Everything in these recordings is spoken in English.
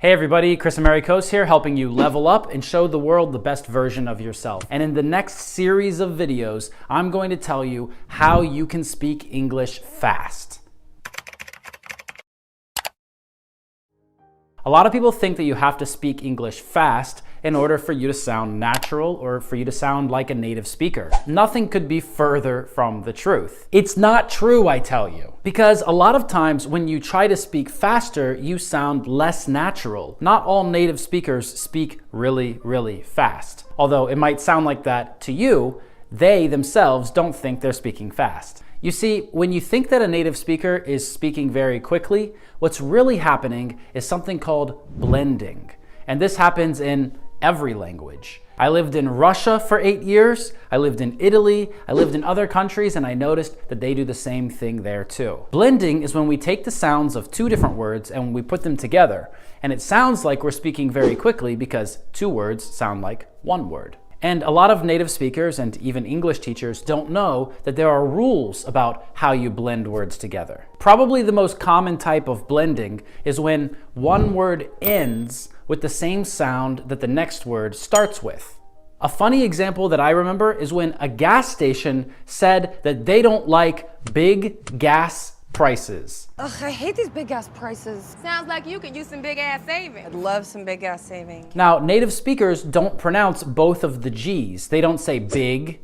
Hey everybody, Chris Americos here, helping you level up and show the world the best version of yourself. And in the next series of videos, I'm going to tell you how you can speak English fast. A lot of people think that you have to speak English fast in order for you to sound natural or for you to sound like a native speaker. Nothing could be further from the truth. It's not true, I tell you. Because a lot of times when you try to speak faster, you sound less natural. Not all native speakers speak really fast. Although it might sound like that to you, they themselves don't think they're speaking fast. You see, when you think that a native speaker is speaking very quickly, what's really happening is something called blending. And this happens in every language. I lived in Russia for 8 years, I lived in Italy, I lived in other countries, and I noticed that they do the same thing there too. Blending is when we take the sounds of two different words and we put them together. And it sounds like we're speaking very quickly because two words sound like one word. And a lot of native speakers and even English teachers don't know that there are rules about how you blend words together. Probably the most common type of blending is when one word ends with the same sound that the next word starts with. A funny example that I remember is when a gas station said that they don't like big gas prices. Ugh, I hate these big gas prices. Sounds like you could use some big ass savings. I'd love some big gas savings. Now, native speakers don't pronounce both of the G's. They don't say big,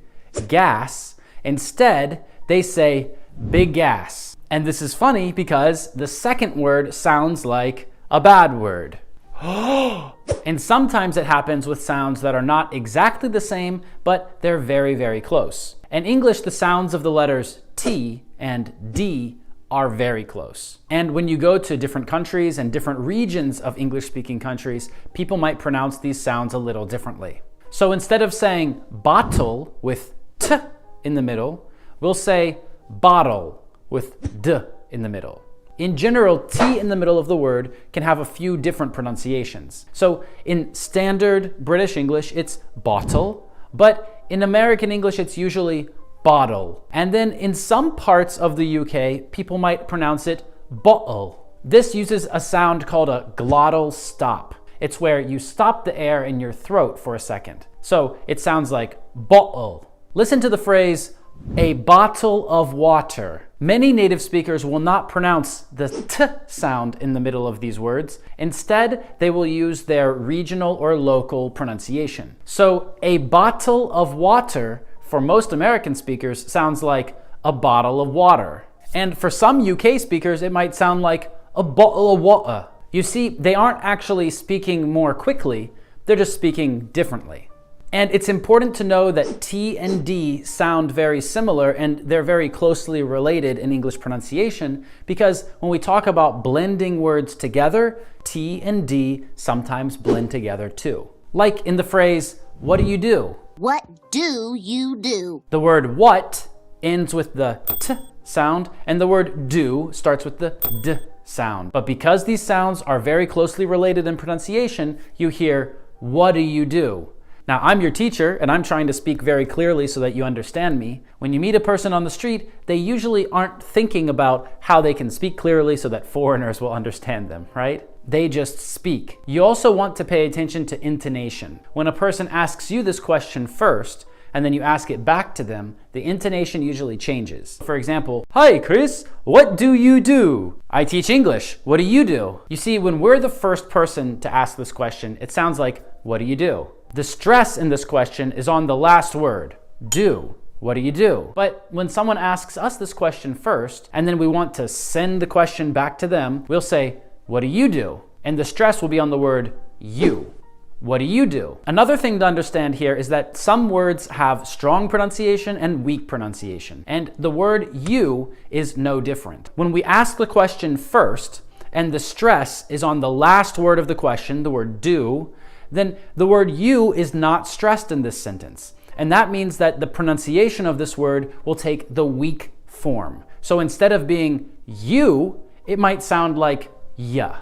gas. Instead, they say big gas. And this is funny because the second word sounds like a bad word. And sometimes it happens with sounds that are not exactly the same, but they're very close. In English, the sounds of the letters T and D are very close. And when you go to different countries and different regions of English-speaking countries, people might pronounce these sounds a little differently. So instead of saying bottle with T in the middle, we'll say bottle with D in the middle. In general, T in the middle of the word can have a few different pronunciations. So in standard British English, it's bottle, but in American English, it's usually bottle. And then in some parts of the UK, people might pronounce it bottle. This uses a sound called a glottal stop. It's where you stop the air in your throat for a second. So it sounds like bottle. Listen to the phrase, a bottle of water. Many native speakers will not pronounce the T sound in the middle of these words. Instead, they will use their regional or local pronunciation. So a bottle of water for most American speakers sounds like a bottle of water. And for some UK speakers, it might sound like a bottle of water. You see, they aren't actually speaking more quickly, they're just speaking differently. And it's important to know that T and D sound very similar and they're very closely related in English pronunciation because when we talk about blending words together, T and D sometimes blend together too. Like in the phrase, what do you do? What do you do? The word what ends with the T sound and the word do starts with the D sound. But because these sounds are very closely related in pronunciation, you hear, what do you do? Now, I'm your teacher, and I'm trying to speak very clearly so that you understand me. When you meet a person on the street, they usually aren't thinking about how they can speak clearly so that foreigners will understand them, right? They just speak. You also want to pay attention to intonation. When a person asks you this question first, and then you ask it back to them, the intonation usually changes. For example, hi Chris, what do you do? I teach English, what do you do? You see, when we're the first person to ask this question, it sounds like, what do you do? The stress in this question is on the last word, do. What do you do? But when someone asks us this question first, and then we want to send the question back to them, we'll say, what do you do? And the stress will be on the word you. What do you do? Another thing to understand here is that some words have strong pronunciation and weak pronunciation. And the word you is no different. When we ask the question first, and the stress is on the last word of the question, the word do, then the word you is not stressed in this sentence. And that means that the pronunciation of this word will take the weak form. So instead of being you, it might sound like ya.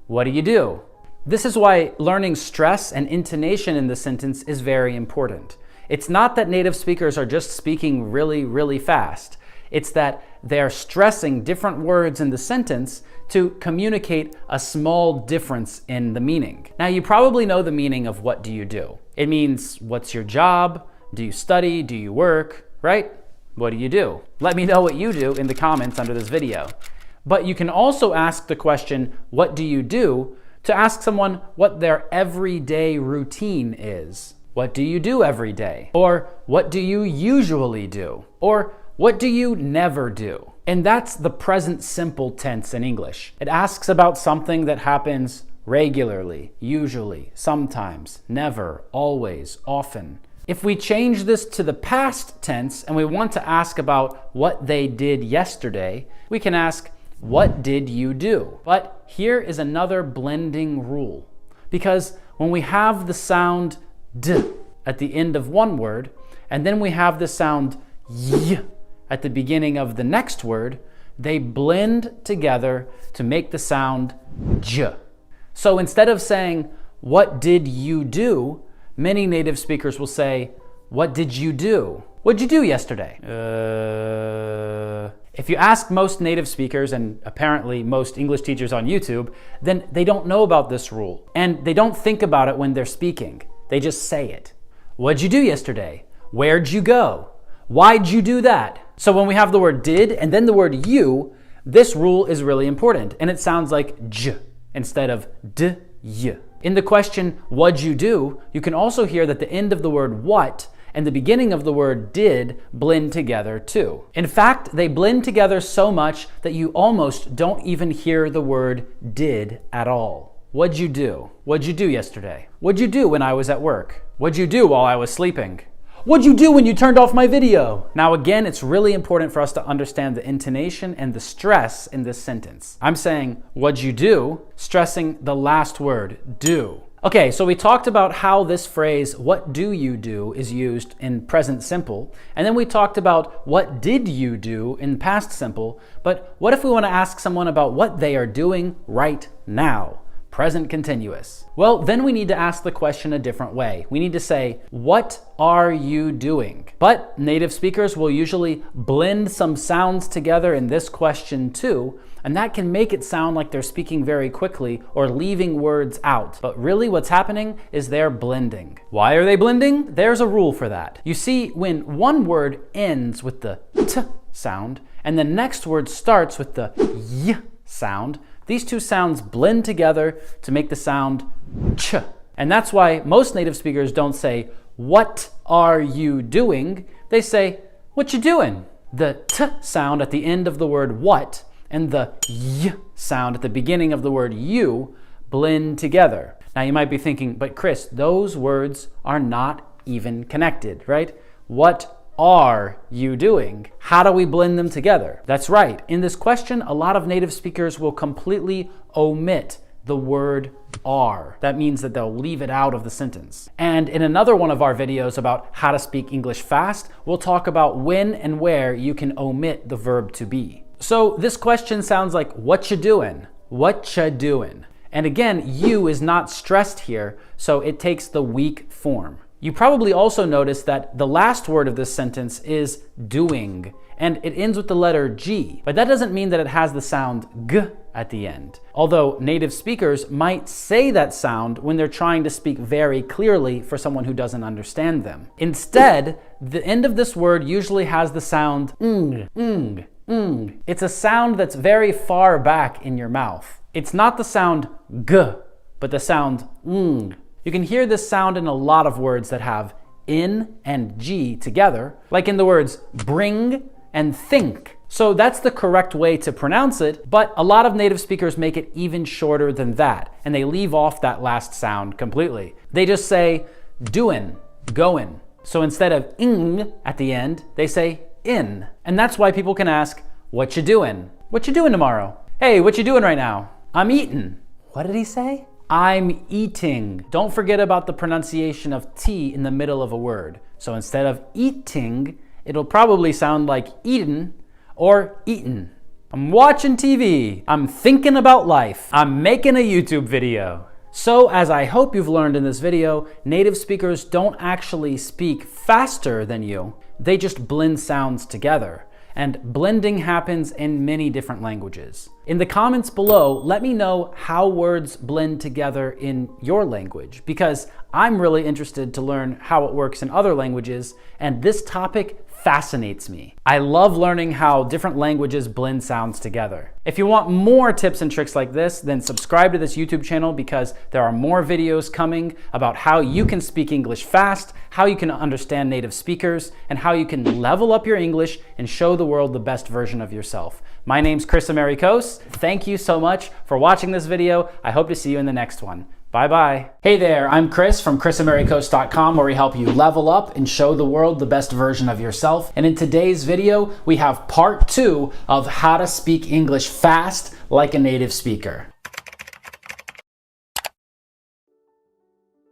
What do you do? This is why learning stress and intonation in the sentence is very important. It's not that native speakers are just speaking really fast. It's that they're stressing different words in the sentence to communicate a small difference in the meaning. Now, you probably know the meaning of what do you do. It means, what's your job? Do you study? Do you work? Right? What do you do? Let me know what you do in the comments under this video. But you can also ask the question, what do you do, to ask someone what their everyday routine is. What do you do every day? Or what do you usually do? Or what do you never do? And that's the present simple tense in English. It asks about something that happens regularly, usually, sometimes, never, always, often. If we change this to the past tense and we want to ask about what they did yesterday, we can ask, what did you do? But here is another blending rule. Because when we have the sound d at the end of one word, and then we have the sound y at the beginning of the next word, they blend together to make the sound j. So instead of saying, what did you do? Many native speakers will say, what did you do? What'd you do yesterday? If you ask most native speakers, and apparently most English teachers on YouTube, then they don't know about this rule. And they don't think about it when they're speaking. They just say it. What'd you do yesterday? Where'd you go? Why'd you do that? So when we have the word did and then the word you, this rule is really important. And it sounds like j instead of d, y. In the question, what'd you do? You can also hear that the end of the word what and the beginning of the word did blend together too. In fact, they blend together so much that you almost don't even hear the word did at all. What'd you do? What'd you do yesterday? What'd you do when I was at work? What'd you do while I was sleeping? What'd you do when you turned off my video? Now again, it's really important for us to understand the intonation and the stress in this sentence. I'm saying, what'd you do? Stressing the last word, do. Okay, so we talked about how this phrase, what do you do, is used in present simple. And then we talked about what did you do in past simple. But what if we want to ask someone about what they are doing right now? Present continuous. Well, then we need to ask the question a different way. We need to say, what are you doing? But native speakers will usually blend some sounds together in this question too, and that can make it sound like they're speaking very quickly or leaving words out. But really what's happening is they're blending. Why are they blending? There's a rule for that. You see, when one word ends with the t sound and the next word starts with the y sound, these two sounds blend together to make the sound ch. And that's why most native speakers don't say, what are you doing? They say, what you doing? The t sound at the end of the word what and the y sound at the beginning of the word you blend together. Now you might be thinking, but Chris, those words are not even connected, right? What are you doing? How do we blend them together? That's right. In this question, a lot of native speakers will completely omit the word are. That means that they'll leave it out of the sentence. And in another one of our videos about how to speak English fast, we'll talk about when and where you can omit the verb to be. So this question sounds like, what you doing? What you doing? And again, you is not stressed here, so it takes the weak form. You probably also noticed that the last word of this sentence is doing, and it ends with the letter G, but that doesn't mean that it has the sound G at the end. Although native speakers might say that sound when they're trying to speak very clearly for someone who doesn't understand them. Instead, the end of this word usually has the sound ng, ng, ng. It's a sound that's very far back in your mouth. It's not the sound G, but the sound ng. You can hear this sound in a lot of words that have N and G together, like in the words bring and think. So that's the correct way to pronounce it, but a lot of native speakers make it even shorter than that, and they leave off that last sound completely. They just say doin', goin'. So instead of ing at the end, they say in. And that's why people can ask, what you doing? What you doing tomorrow? Hey, what you doing right now? I'm eating. What did he say? I'm eating. Don't forget about the pronunciation of T in the middle of a word. So instead of eating, it'll probably sound like eaten or eaten. I'm watching TV. I'm thinking about life. I'm making a YouTube video. So as I hope you've learned in this video, native speakers don't actually speak faster than you. They just blend sounds together. and blending happens in many different languages. In the comments below, let me know how words blend together in your language, because I'm really interested to learn how it works in other languages, and this topic fascinates me. I love learning how different languages blend sounds together. If you want more tips and tricks like this, then subscribe to this YouTube channel, because there are more videos coming about how you can speak English fast, how you can understand native speakers, and how you can level up your English and show the world the best version of yourself. My name's Chris Americos. Thank you so much for watching this video. I hope to see you in the next one. Bye-bye. Hey there, I'm Chris from chrisamericos.com, where we help you level up and show the world the best version of yourself. And in today's video, we have part 2 of how to speak English fast like a native speaker.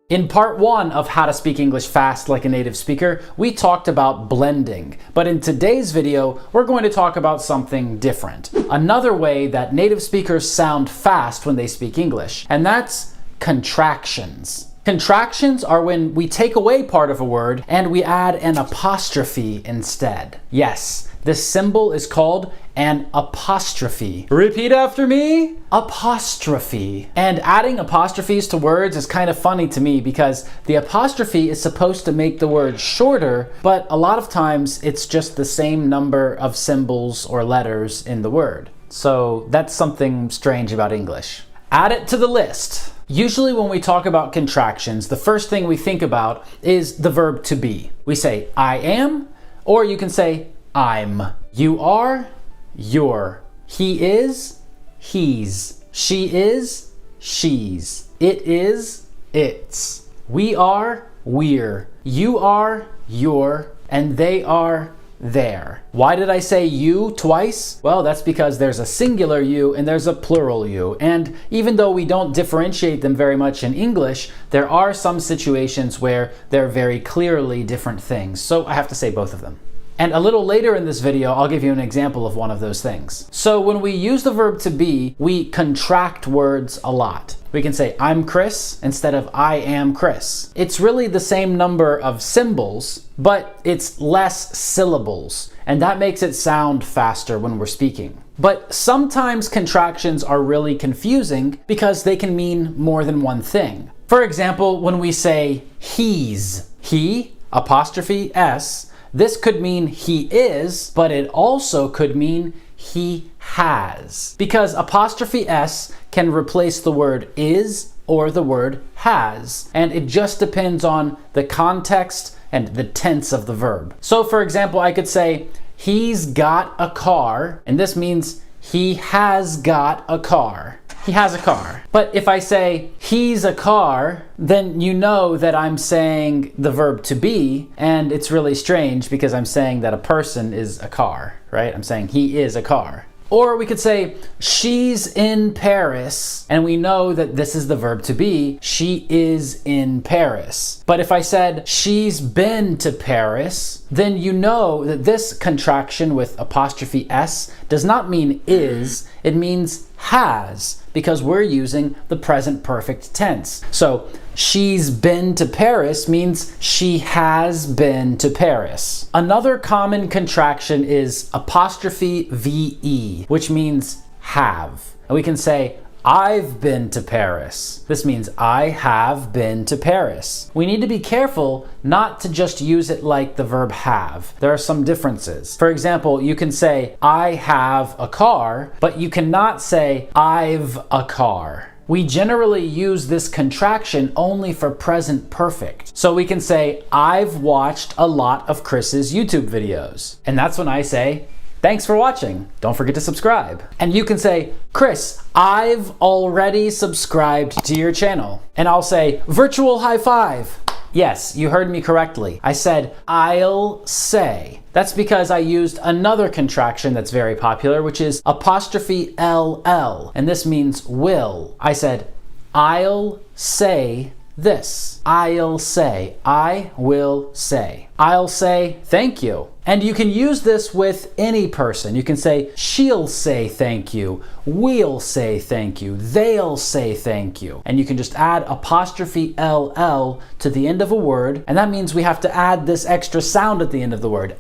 In part 1 of how to speak English fast like a native speaker, we talked about blending. But in today's video, we're going to talk about something different. Another way that native speakers sound fast when they speak English, and that's contractions. Contractions are when we take away part of a word and we add an apostrophe instead. Yes, this symbol is called an apostrophe. Repeat after me. Apostrophe. And adding apostrophes to words is kind of funny to me, because the apostrophe is supposed to make the word shorter, but a lot of times it's just the same number of symbols or letters in the word. So that's something strange about English. Add it to the list. Usually when we talk about contractions, the first thing we think about is the verb to be. We say I am, or you can say I'm. You are, you're. He is, he's. She is, she's. It is, it's. We are, we're. You are, you're. And they are, there. Why did I say you twice? Well, that's because there's a singular you and there's a plural you. And even though we don't differentiate them very much in English, there are some situations where they're very clearly different things. So I have to say both of them. And a little later in this video, I'll give you an example of one of those things. So when we use the verb to be, we contract words a lot. We can say I'm Chris instead of I am Chris. It's really the same number of symbols, but it's less syllables, and that makes it sound faster when we're speaking. But sometimes contractions are really confusing because they can mean more than one thing. For example, when we say he's, he, apostrophe S, this could mean he is, but it also could mean he has, because apostrophe S can replace the word is or the word has, and it just depends on the context and the tense of the verb. So for example, I could say he's got a car, and this means he has got a car. He has a car. But if I say he's a car, then you know that I'm saying the verb to be, and it's really strange because I'm saying that a person is a car, right? I'm saying he is a car. Or we could say she's in Paris, and we know that this is the verb to be. She is in Paris. But if I said she's been to Paris, then you know that this contraction with apostrophe S does not mean is, it means has, because we're using the present perfect tense. So she's been to Paris means she has been to Paris. Another common contraction is apostrophe VE, which means have. And we can say I've been to Paris. This means I have been to Paris. We need to be careful not to just use it like the verb have. There are some differences. For example, you can say I have a car, but you cannot say I've a car. We generally use this contraction only for present perfect. So we can say I've watched a lot of Chris's YouTube videos. And that's when I say thanks for watching. Don't forget to subscribe. And you can say, Chris, I've already subscribed to your channel. And I'll say, virtual high five. Yes, you heard me correctly. I said, I'll say. That's because I used another contraction that's very popular, which is apostrophe LL. And this means will. I said, I'll say this. I'll say. I will say. I'll say thank you. And you can use this with any person. You can say, she'll say thank you, we'll say thank you, they'll say thank you. And you can just add apostrophe LL to the end of a word, and that means we have to add this extra sound at the end of the word.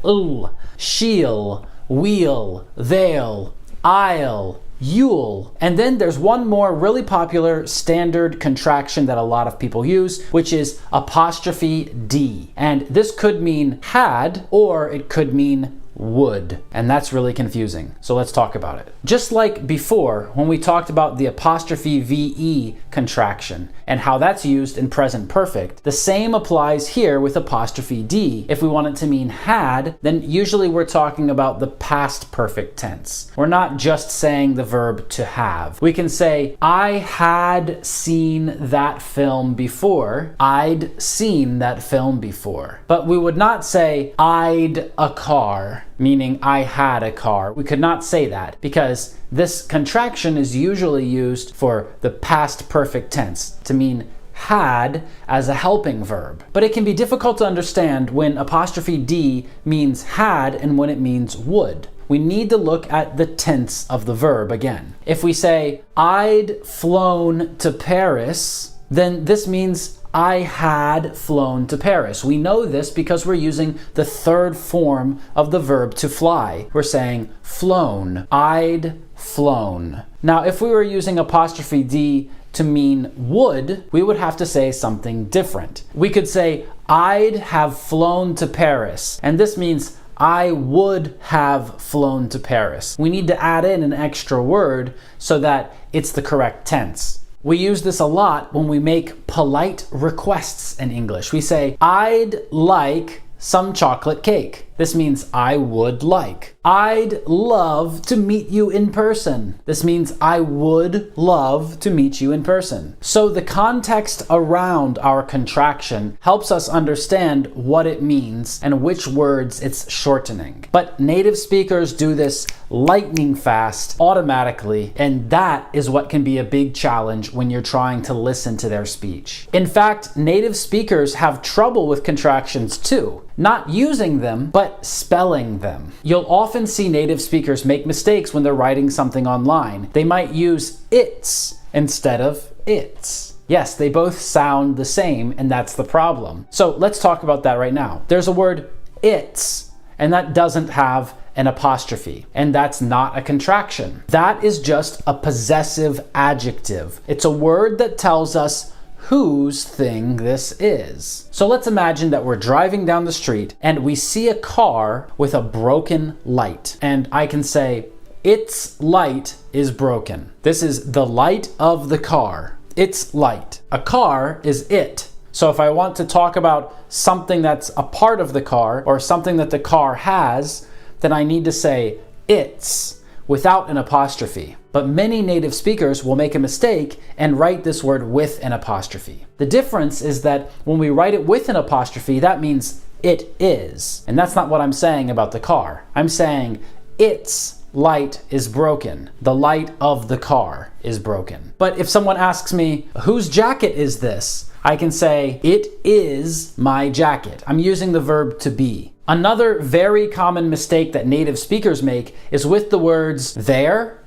She'll, wheel, they'll, I'll, you'll. And then there's one more really popular standard contraction that a lot of people use, which is apostrophe D. And this could mean had, or it could mean would. And that's really confusing. So let's talk about it. Just like before, when we talked about the apostrophe VE contraction and how that's used in present perfect, the same applies here with apostrophe D. If we want it to mean had, then usually we're talking about the past perfect tense. We're not just saying the verb to have. We can say, I had seen that film before. I'd seen that film before. But we would not say, I'd a car, meaning I had a car. We could not say that because this contraction is usually used for the past perfect tense to mean had as a helping verb. But it can be difficult to understand when apostrophe D means had and when it means would. We need to look at the tense of the verb again. If we say, I'd flown to Paris, then this means I had flown to Paris. We know this because we're using the third form of the verb to fly. We're saying flown. I'd flown. Now, if we were using apostrophe D to mean would, we would have to say something different. We could say, I'd have flown to Paris. And this means I would have flown to Paris. We need to add in an extra word so that it's the correct tense. We use this a lot when we make polite requests in English. We say, I'd like some chocolate cake. This means I would like. I'd love to meet you in person. This means I would love to meet you in person. So the context around our contraction helps us understand what it means and which words it's shortening. But native speakers do this lightning fast, automatically, and that is what can be a big challenge when you're trying to listen to their speech. In fact, native speakers have trouble with contractions too. Not using them, but spelling them. You'll often see native speakers make mistakes when they're writing something online. They might use its instead of its. Yes, they both sound the same, and that's the problem. So let's talk about that right now. There's a word its, and that doesn't have an apostrophe, and that's not a contraction. That is just a possessive adjective. It's a word that tells us whose thing this is. So let's imagine that we're driving down the street and we see a car with a broken light. And I can say, its light is broken. This is the light of the car. Its light. A car is it. So if I want to talk about something that's a part of the car or something that the car has, then I need to say its without an apostrophe. But many native speakers will make a mistake and write this word with an apostrophe. The difference is that when we write it with an apostrophe, that means it is. And that's not what I'm saying about the car. I'm saying its light is broken. The light of the car is broken. But if someone asks me, whose jacket is this? I can say, it is my jacket. I'm using the verb to be. Another very common mistake that native speakers make is with the words there,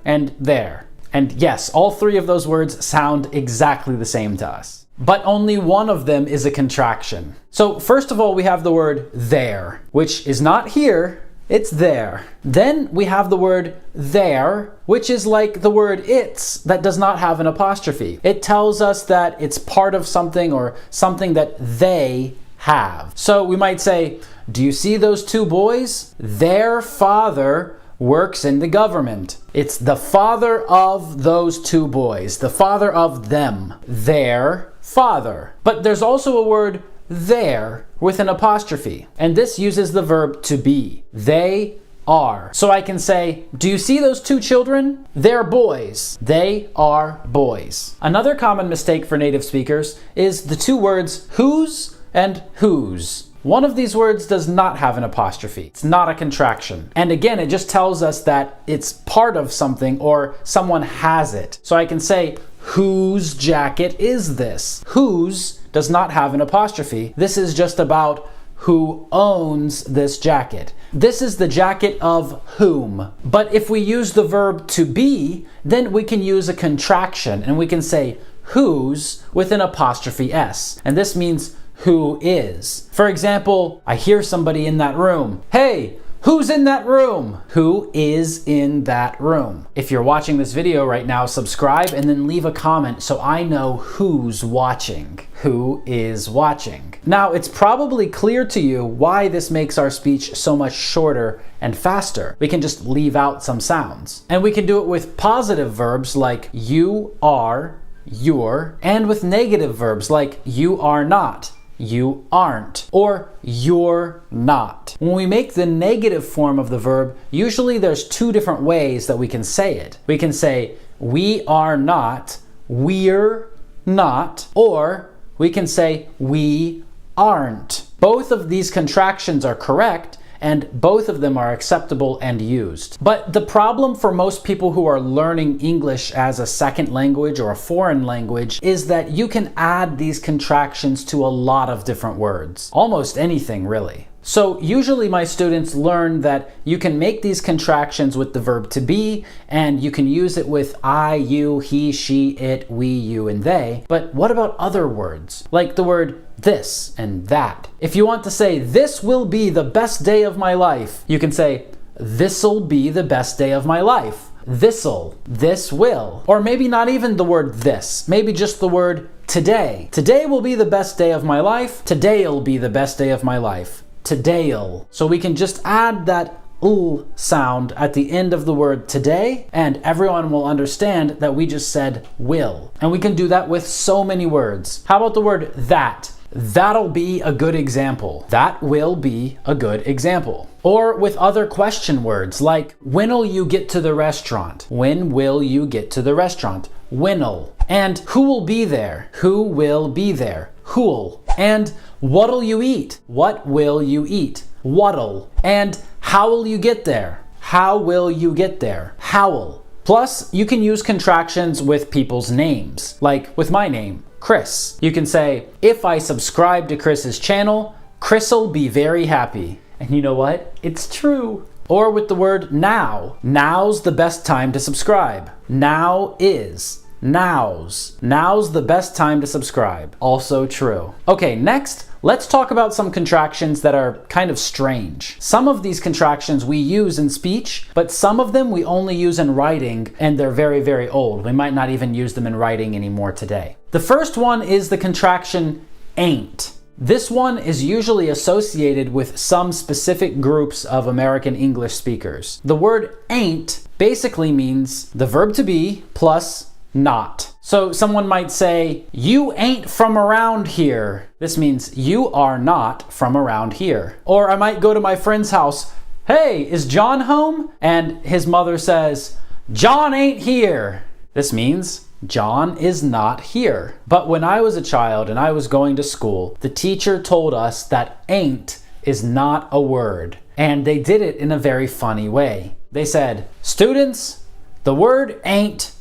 and there. And yes, all three of those words sound exactly the same to us. But only one of them is a contraction. So first of all, we have the word there, which is not here, it's there. Then we have the word there, which is like the word its that does not have an apostrophe. It tells us that it's part of something or something that they have. So we might say, do you see those two boys? Their father works in the government. It's the father of those two boys, the father of them, their father. But there's also a word there with an apostrophe, and this uses the verb to be. They are. So I can say, do you see those two children? They're boys. They are boys. Another common mistake for native speakers is the two words whose and whose. One of these words does not have an apostrophe. It's not a contraction. And again, it just tells us that it's part of something or someone has it. So I can say, whose jacket is this? Whose does not have an apostrophe. This is just about who owns this jacket. This is the jacket of whom. But if we use the verb to be, then we can use a contraction and we can say whose with an apostrophe S. And this means who is. For example, I hear somebody in that room. Hey, Who's in that room? Who is in that room? If you're watching this video right now, subscribe and then leave a comment so I know who's watching. Who is watching? Now, it's probably clear to you why this makes our speech so much shorter and faster. We can just leave out some sounds. And we can do it with positive verbs like you are, you're, and with negative verbs like you are not, you aren't, or you're not. When we make the negative form of the verb, usually there's two different ways that we can say it. We can say we are not, we're not, or we can say we aren't. Both of these contractions are correct, and both of them are acceptable and used. But the problem for most people who are learning English as a second language or a foreign language is that you can add these contractions to a lot of different words. Almost anything, really. So usually my students learn that you can make these contractions with the verb to be, and you can use it with I, you, he, she, it, we, you, and they. But what about other words? Like the word this and that. If you want to say, this will be the best day of my life, you can say, this'll be the best day of my life. This'll, this will. Or maybe not even the word this, maybe just the word today. Today will be the best day of my life. Today'll be the best day of my life. Today'll. So we can just add that l sound at the end of the word today, and everyone will understand that we just said will. And we can do that with so many words. How about the word that? That'll be a good example. That will be a good example. Or with other question words like, when'll you get to the restaurant? When will you get to the restaurant? When'll. And who will be there? Who will be there? Who'll. And what'll you eat? What will you eat? What'll. And how will you get there? How will you get there? How'll. Plus, you can use contractions with people's names, like with my name, Chris. You can say, if I subscribe to Chris's channel, Chris'll be very happy. And you know what? It's true. Or with the word now. Now's the best time to subscribe. Now is. Now's the best time to subscribe. Also true. Okay, next, let's talk about some contractions that are kind of strange. Some of these contractions we use in speech, but some of them we only use in writing, and they're very, very old. We might not even use them in writing anymore today. The first one is the contraction ain't. This one is usually associated with some specific groups of American English speakers. The word ain't basically means the verb to be plus not. So someone might say, you ain't from around here. This means you are not from around here. Or I might go to my friend's house, hey, is John home? And his mother says, John ain't here. This means John is not here. But when I was a child and I was going to school, the teacher told us that ain't is not a word. And they did it in a very funny way. They said, students, the word ain't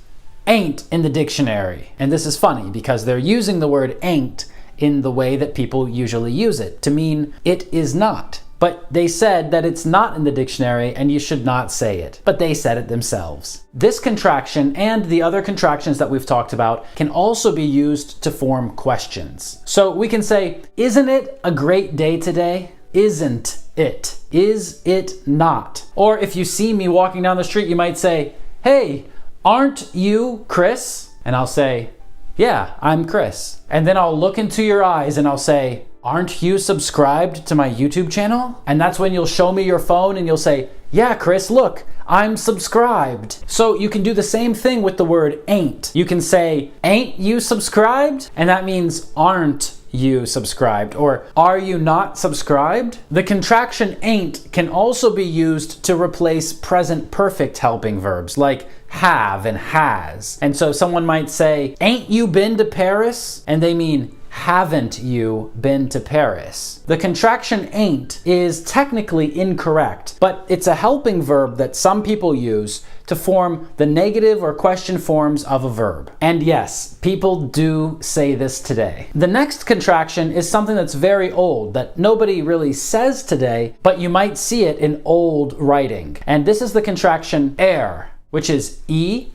in the dictionary. And this is funny because they're using the word ain't in the way that people usually use it, to mean it is not. But they said that it's not in the dictionary and you should not say it. But they said it themselves. This contraction and the other contractions that we've talked about can also be used to form questions. So we can say, isn't it a great day today? Isn't it? Is it not? Or if you see me walking down the street, you might say, hey, aren't you Chris? And I'll say, yeah, I'm Chris. And then I'll look into your eyes and I'll say, aren't you subscribed to my YouTube channel? And that's when you'll show me your phone and you'll say, yeah, Chris, look, I'm subscribed. So you can do the same thing with the word ain't. You can say, ain't you subscribed? And that means aren't you subscribed, or are you not subscribed? The contraction ain't can also be used to replace present perfect helping verbs like have and has. And so someone might say, ain't you been to Paris? And they mean, haven't you been to Paris? The contraction ain't is technically incorrect, but it's a helping verb that some people use to form the negative or question forms of a verb. And yes, people do say this today. The next contraction is something that's very old that nobody really says today, but you might see it in old writing. And this is the contraction er, which is E''er,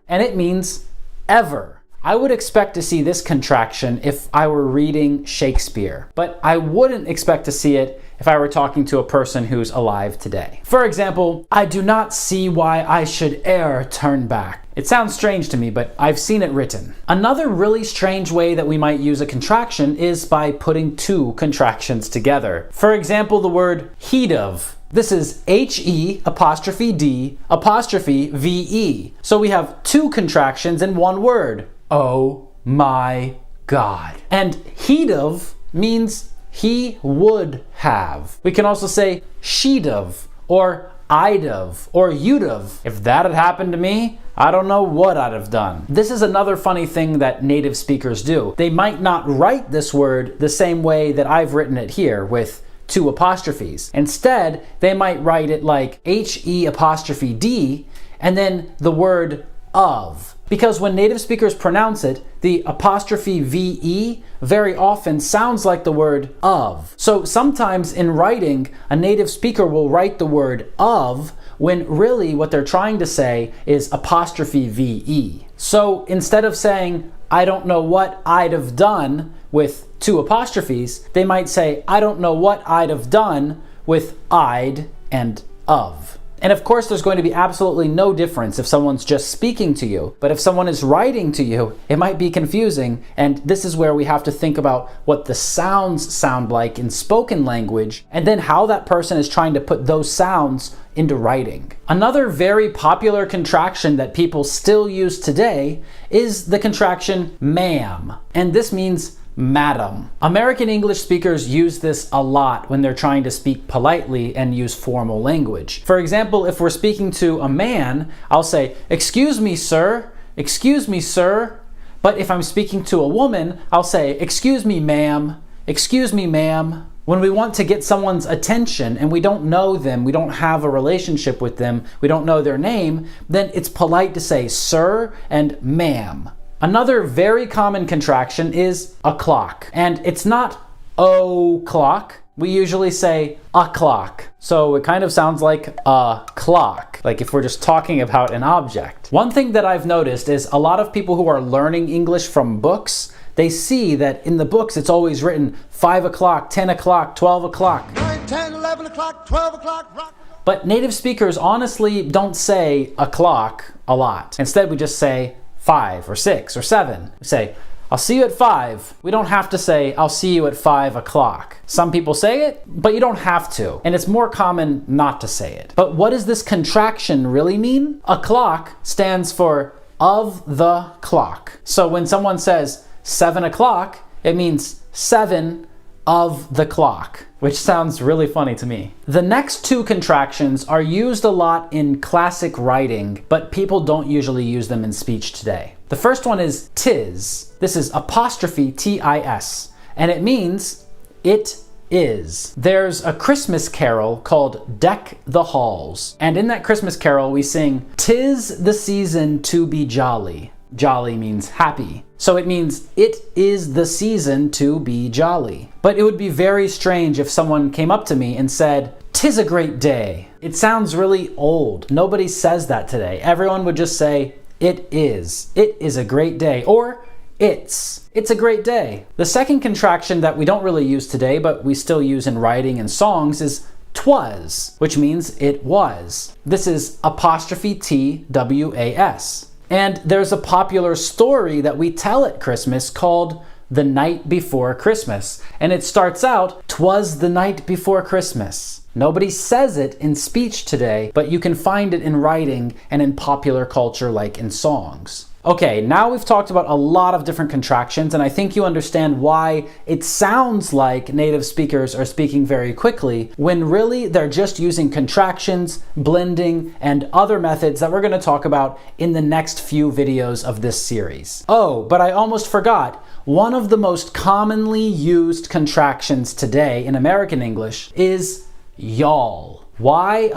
and it means ever. I would expect to see this contraction if I were reading Shakespeare, but I wouldn't expect to see it if I were talking to a person who's alive today. For example, I do not see why I should e'er turn back. It sounds strange to me, but I've seen it written. Another really strange way that we might use a contraction is by putting two contractions together. For example, the word heed of. This is HE apostrophe D apostrophe VE. So we have two contractions in one word. Oh my God. And heed of means he would have. We can also say she'd of, or I'd of, or you'd of. If that had happened to me, I don't know what I'd have done. This is another funny thing that native speakers do. They might not write this word the same way that I've written it here with two apostrophes. Instead, they might write it like HE apostrophe D and then the word of. Because when native speakers pronounce it, the apostrophe VE very often sounds like the word of. So sometimes in writing, a native speaker will write the word of when really what they're trying to say is apostrophe VE. So instead of saying, I don't know what I'd have done with two apostrophes, they might say, I don't know what I'd have done with I'd and of. And of course, there's going to be absolutely no difference if someone's just speaking to you. But if someone is writing to you, it might be confusing. And this is where we have to think about what the sounds sound like in spoken language, and then how that person is trying to put those sounds into writing. Another very popular contraction that people still use today is the contraction ma'am. And this means madam. American English speakers use this a lot when they're trying to speak politely and use formal language. For example, if we're speaking to a man, I'll say, excuse me, sir. Excuse me, sir. But if I'm speaking to a woman, I'll say, excuse me, ma'am. Excuse me, ma'am. When we want to get someone's attention and we don't know them, we don't have a relationship with them, we don't know their name, then it's polite to say sir and ma'am. Another very common contraction is o'clock. And it's not o'clock. We usually say o'clock. So it kind of sounds like a clock, like if we're just talking about an object. One thing that I've noticed is a lot of people who are learning English from books, they see that in the books it's always written 5 o'clock, 10 o'clock, 12 o'clock. 9, 10, 11 o'clock, 12 o'clock. Rock. But native speakers honestly don't say o'clock a lot. Instead, we just say 5 or 6 or 7. We say, I'll see you at 5. We don't have to say, I'll see you at 5 o'clock. Some people say it, but you don't have to. And it's more common not to say it. But what does this contraction really mean? O'clock stands for of the clock. So when someone says 7 o'clock, it means 7 of the clock, which sounds really funny to me. The next two contractions are used a lot in classic writing, but people don't usually use them in speech today. The first one is tis. This is apostrophe T-I-S, and it means it is. There's a Christmas carol called Deck the Halls, and in that Christmas carol we sing, "'Tis the season to be jolly." Jolly means happy. So it means it is the season to be jolly. But it would be very strange if someone came up to me and said, "'Tis a great day." It sounds really old. Nobody says that today. Everyone would just say, it is. It is a great day. Or it's a great day. The second contraction that we don't really use today, but we still use in writing and songs is twas, which means it was. This is apostrophe T-W-A-S. And there's a popular story that we tell at Christmas called The Night Before Christmas. And it starts out, "'Twas the night before Christmas." Nobody says it in speech today, but you can find it in writing and in popular culture like in songs. Okay, now we've talked about a lot of different contractions, and I think you understand why it sounds like native speakers are speaking very quickly, when really they're just using contractions, blending, and other methods that we're going to talk about in the next few videos of this series. Oh, but I almost forgot. One of the most commonly used contractions today in American English is y'all. Y''all.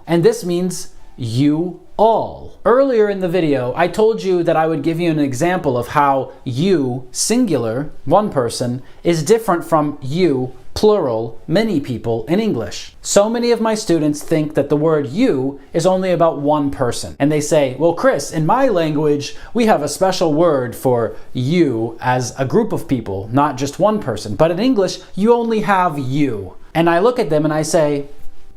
And this means you all. Earlier in the video, I told you that I would give you an example of how you, singular, one person, is different from you, plural, many people in English. So many of my students think that the word you is only about one person. And they say, well, Chris, in my language, we have a special word for you as a group of people, not just one person. But in English, you only have you. And I look at them and I say,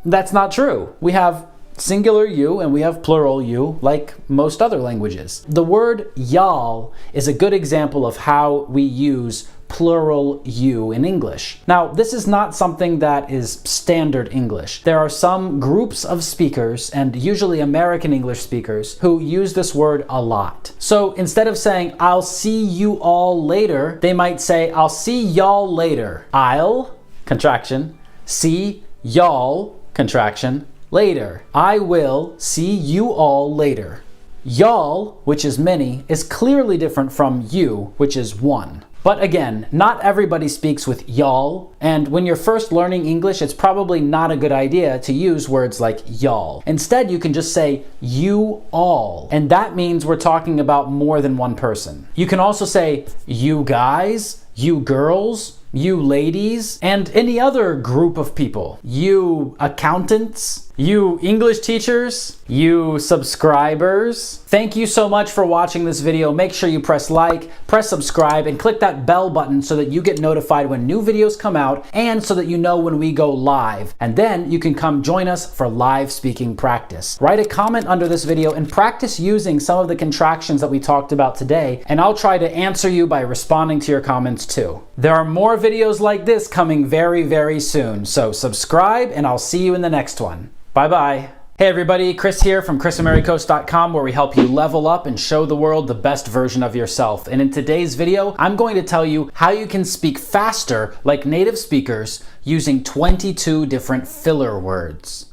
that's not true. We have singular you and we have plural you like most other languages. The word y'all is a good example of how we use plural you in English. Now, this is not something that is standard English. There are some groups of speakers, and usually American English speakers, who use this word a lot. So instead of saying, I'll see you all later, they might say, I'll see y'all later. I'll, contraction, see y'all, contraction, later. I will see you all later. Y'all, which is many, is clearly different from you, which is one. But again, not everybody speaks with y'all, and when you're first learning English, it's probably not a good idea to use words like y'all. Instead, you can just say you all, and that means we're talking about more than one person. You can also say you guys, you girls, you ladies, and any other group of people. You accountants, you English teachers, you subscribers. Thank you so much for watching this video. Make sure you press like, press subscribe, and click that bell button so that you get notified when new videos come out and so that you know when we go live. And then you can come join us for live speaking practice. Write a comment under this video and practice using some of the contractions that we talked about today, and I'll try to answer you by responding to your comments too. There are more videos like this coming very, very soon, so subscribe and I'll see you in the next one. Bye-bye. Hey everybody, Chris here from chrisamericos.com, where we help you level up and show the world the best version of yourself. And in today's video, I'm going to tell you how you can speak faster like native speakers using 22 different filler words.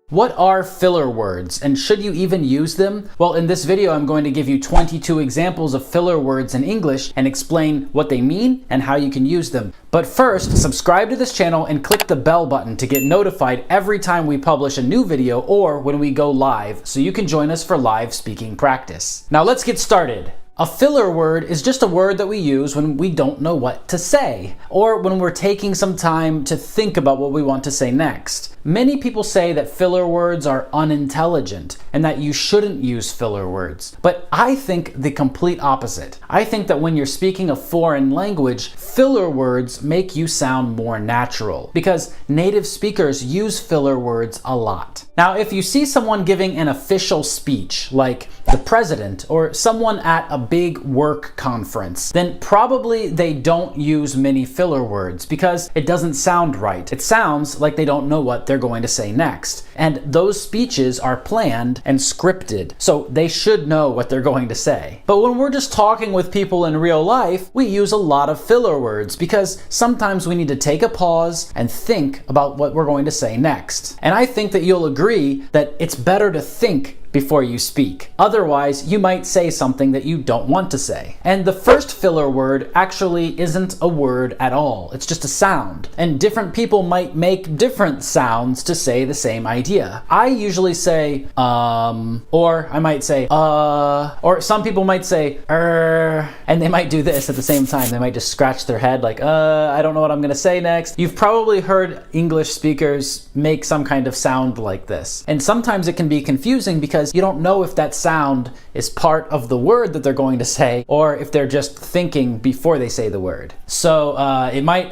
What are filler words, and should you even use them? Well, in this video, I'm going to give you 22 examples of filler words in English and explain what they mean and how you can use them. But first, subscribe to this channel and click the bell button to get notified every time we publish a new video or when we go live, so you can join us for live speaking practice. Now let's get started. A filler word is just a word that we use when we don't know what to say, or when we're taking some time to think about what we want to say next. Many people say that filler words are unintelligent and that you shouldn't use filler words. But I think the complete opposite. I think that when you're speaking a foreign language, filler words make you sound more natural because native speakers use filler words a lot. Now, if you see someone giving an official speech, like the president or someone at a big work conference, then probably they don't use many filler words because it doesn't sound right. It sounds like they don't know what they're going to say next. And those speeches are planned and scripted, so they should know what they're going to say. But when we're just talking with people in real life, we use a lot of filler words because sometimes we need to take a pause and think about what we're going to say next. And I think that you'll agree that it's better to think before you speak. Otherwise, you might say something that you don't want to say. And the first filler word actually isn't a word at all. It's just a sound. And different people might make different sounds to say the same idea. I usually say, or I might say, or some people might say, and they might do this at the same time. They might just scratch their head like, I don't know what I'm gonna say next. You've probably heard English speakers make some kind of sound like this. And sometimes it can be confusing because you don't know if that sound is part of the word that they're going to say or if they're just thinking before they say the word. So it might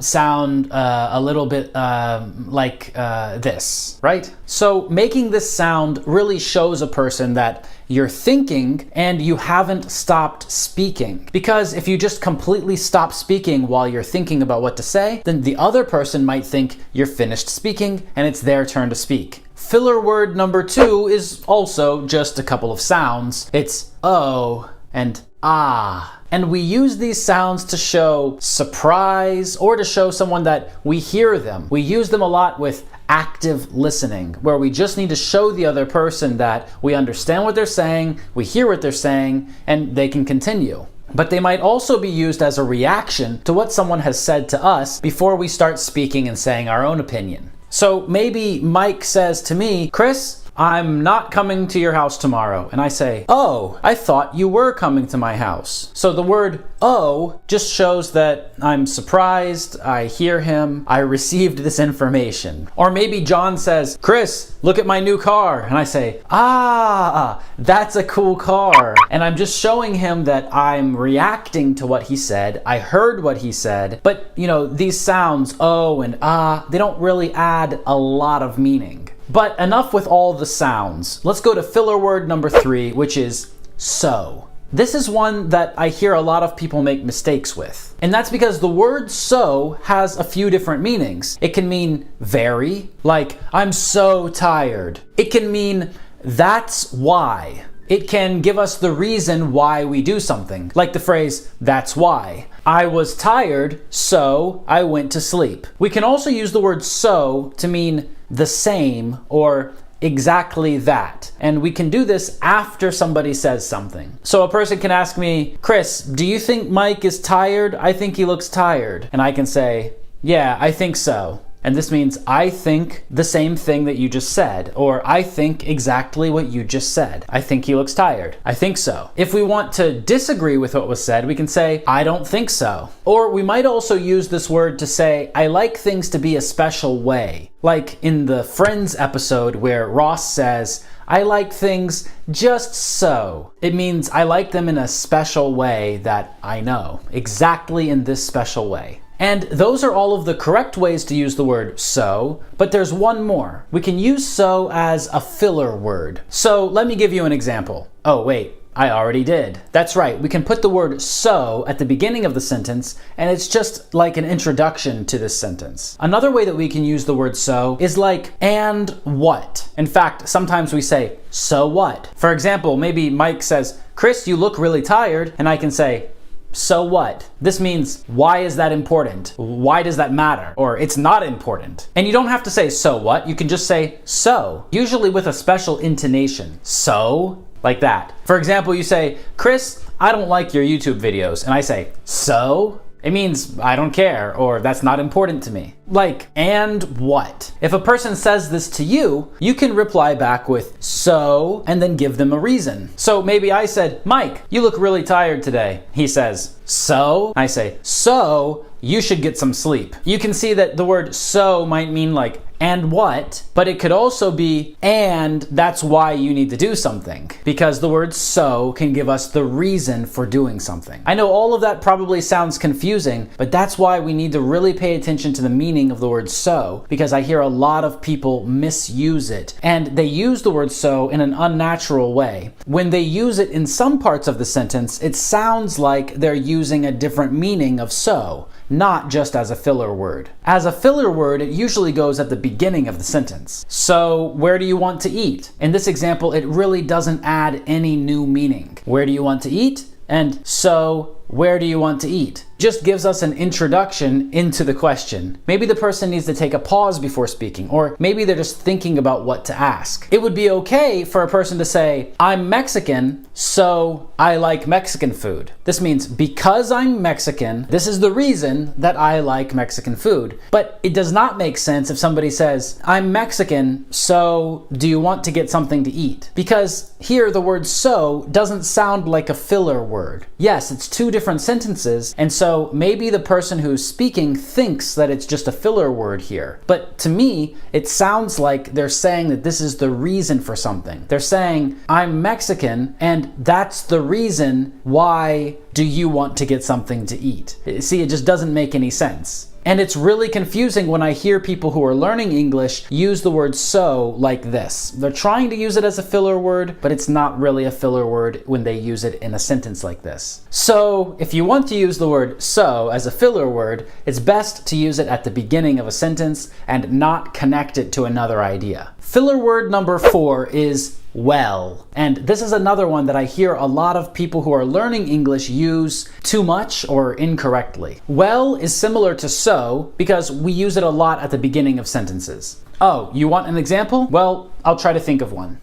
sound a little bit like this, right? So making this sound really shows a person that you're thinking and you haven't stopped speaking. Because if you just completely stop speaking while you're thinking about what to say, then the other person might think you're finished speaking and it's their turn to speak. Filler word number 2 is also just a couple of sounds. It's oh and ah. And we use these sounds to show surprise or to show someone that we hear them. We use them a lot with active listening, where we just need to show the other person that we understand what they're saying, we hear what they're saying, and they can continue. But they might also be used as a reaction to what someone has said to us before we start speaking and saying our own opinion. So maybe Mike says to me, Chris, I'm not coming to your house tomorrow. And I say, oh, I thought you were coming to my house. So the word oh just shows that I'm surprised, I hear him, I received this information. Or maybe John says, Chris, look at my new car. And I say, ah, that's a cool car. And I'm just showing him that I'm reacting to what he said. I heard what he said. But, these sounds, oh and ah, they don't really add a lot of meaning. But enough with all the sounds. Let's go to filler word number 3, which is so. This is one that I hear a lot of people make mistakes with. And that's because the word so has a few different meanings. It can mean very, like I'm so tired. It can mean that's why. It can give us the reason why we do something, like the phrase, that's why. I was tired, so I went to sleep. We can also use the word so to mean the same or exactly that. And we can do this after somebody says something. So a person can ask me, Chris, do you think Mike is tired? I think he looks tired. And I can say, yeah, I think so. And this means I think the same thing that you just said, or I think exactly what you just said. I think he looks tired. I think so. If we want to disagree with what was said, we can say, I don't think so. Or we might also use this word to say, I like things to be a special way. Like in the Friends episode where Ross says, I like things just so. It means I like them in a special way that I know, exactly in this special way. And those are all of the correct ways to use the word so, but there's one more. We can use so as a filler word. So let me give you an example. Oh, wait, I already did. That's right, we can put the word so at the beginning of the sentence, and it's just like an introduction to this sentence. Another way that we can use the word so is like, and what? In fact, sometimes we say, so what? For example, maybe Mike says, Chris, you look really tired, and I can say, so what? This means, why is that important? Why does that matter? Or it's not important. And you don't have to say so what, you can just say so, usually with a special intonation. So, like that. For example, you say, Chris, I don't like your YouTube videos. And I say, so? It means I don't care, or that's not important to me. Like, and what? If a person says this to you, you can reply back with so, and then give them a reason. So maybe I said, Mike, you look really tired today. He says, so? I say, so, you should get some sleep. You can see that the word so might mean like, and what, but it could also be, and that's why you need to do something. Because the word so can give us the reason for doing something. I know all of that probably sounds confusing, but that's why we need to really pay attention to the meaning of the word so, because I hear a lot of people misuse it. And they use the word so in an unnatural way. When they use it in some parts of the sentence, it sounds like they're using a different meaning of so, not just as a filler word. As a filler word, it usually goes at the beginning of the sentence. So, where do you want to eat? In this example, it really doesn't add any new meaning. Where do you want to eat? And so, where do you want to eat? Just gives us an introduction into the question. Maybe the person needs to take a pause before speaking, or maybe they're just thinking about what to ask. It would be okay for a person to say, I'm Mexican, so I like Mexican food. This means because I'm Mexican, this is the reason that I like Mexican food. But it does not make sense if somebody says, I'm Mexican, so do you want to get something to eat? Because here the word so doesn't sound like a filler word. Yes, it's two different sentences, and so maybe the person who's speaking thinks that it's just a filler word here. But to me, it sounds like they're saying that this is the reason for something. They're saying, I'm Mexican, and that's the reason why do you want to get something to eat? See, it just doesn't make any sense. And it's really confusing when I hear people who are learning English use the word so like this. They're trying to use it as a filler word, but it's not really a filler word when they use it in a sentence like this. So, if you want to use the word so as a filler word, it's best to use it at the beginning of a sentence and not connect it to another idea. Filler word number 4 is well. And this is another one that I hear a lot of people who are learning English use too much or incorrectly. Well is similar to so because we use it a lot at the beginning of sentences. Oh, you want an example? Well, I'll try to think of one.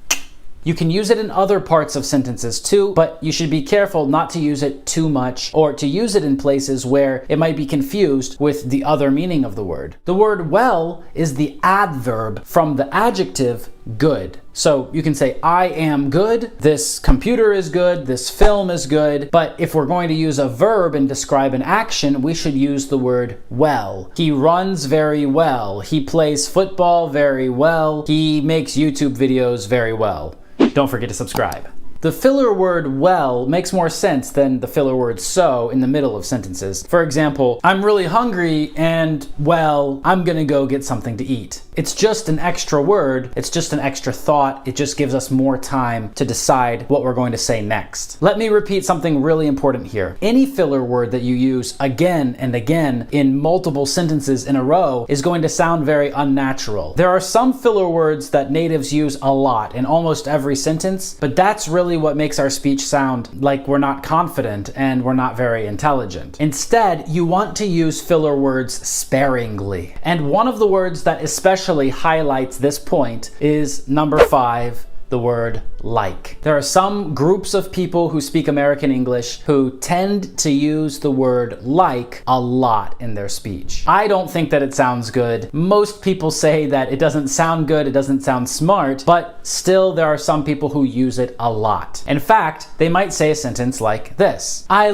You can use it in other parts of sentences too, but you should be careful not to use it too much or to use it in places where it might be confused with the other meaning of the word. The word well is the adverb from the adjective good. So you can say, I am good, this computer is good, this film is good, but if we're going to use a verb and describe an action, we should use the word well. He runs very well. He plays football very well. He makes YouTube videos very well. Don't forget to subscribe. The filler word well makes more sense than the filler word so in the middle of sentences. For example, I'm really hungry and, well, I'm gonna go get something to eat. It's just an extra word, it's just an extra thought, it just gives us more time to decide what we're going to say next. Let me repeat something really important here. Any filler word that you use again and again in multiple sentences in a row is going to sound very unnatural. There are some filler words that natives use a lot in almost every sentence, but that's really what makes our speech sound like we're not confident and we're not very intelligent. Instead, you want to use filler words sparingly. And one of the words that especially highlights this point is number 5, the word like. There are some groups of people who speak American English who tend to use the word like a lot in their speech. I don't think that it sounds good. Most people say that it doesn't sound good, it doesn't sound smart, but still there are some people who use it a lot. In fact, they might say a sentence like this. I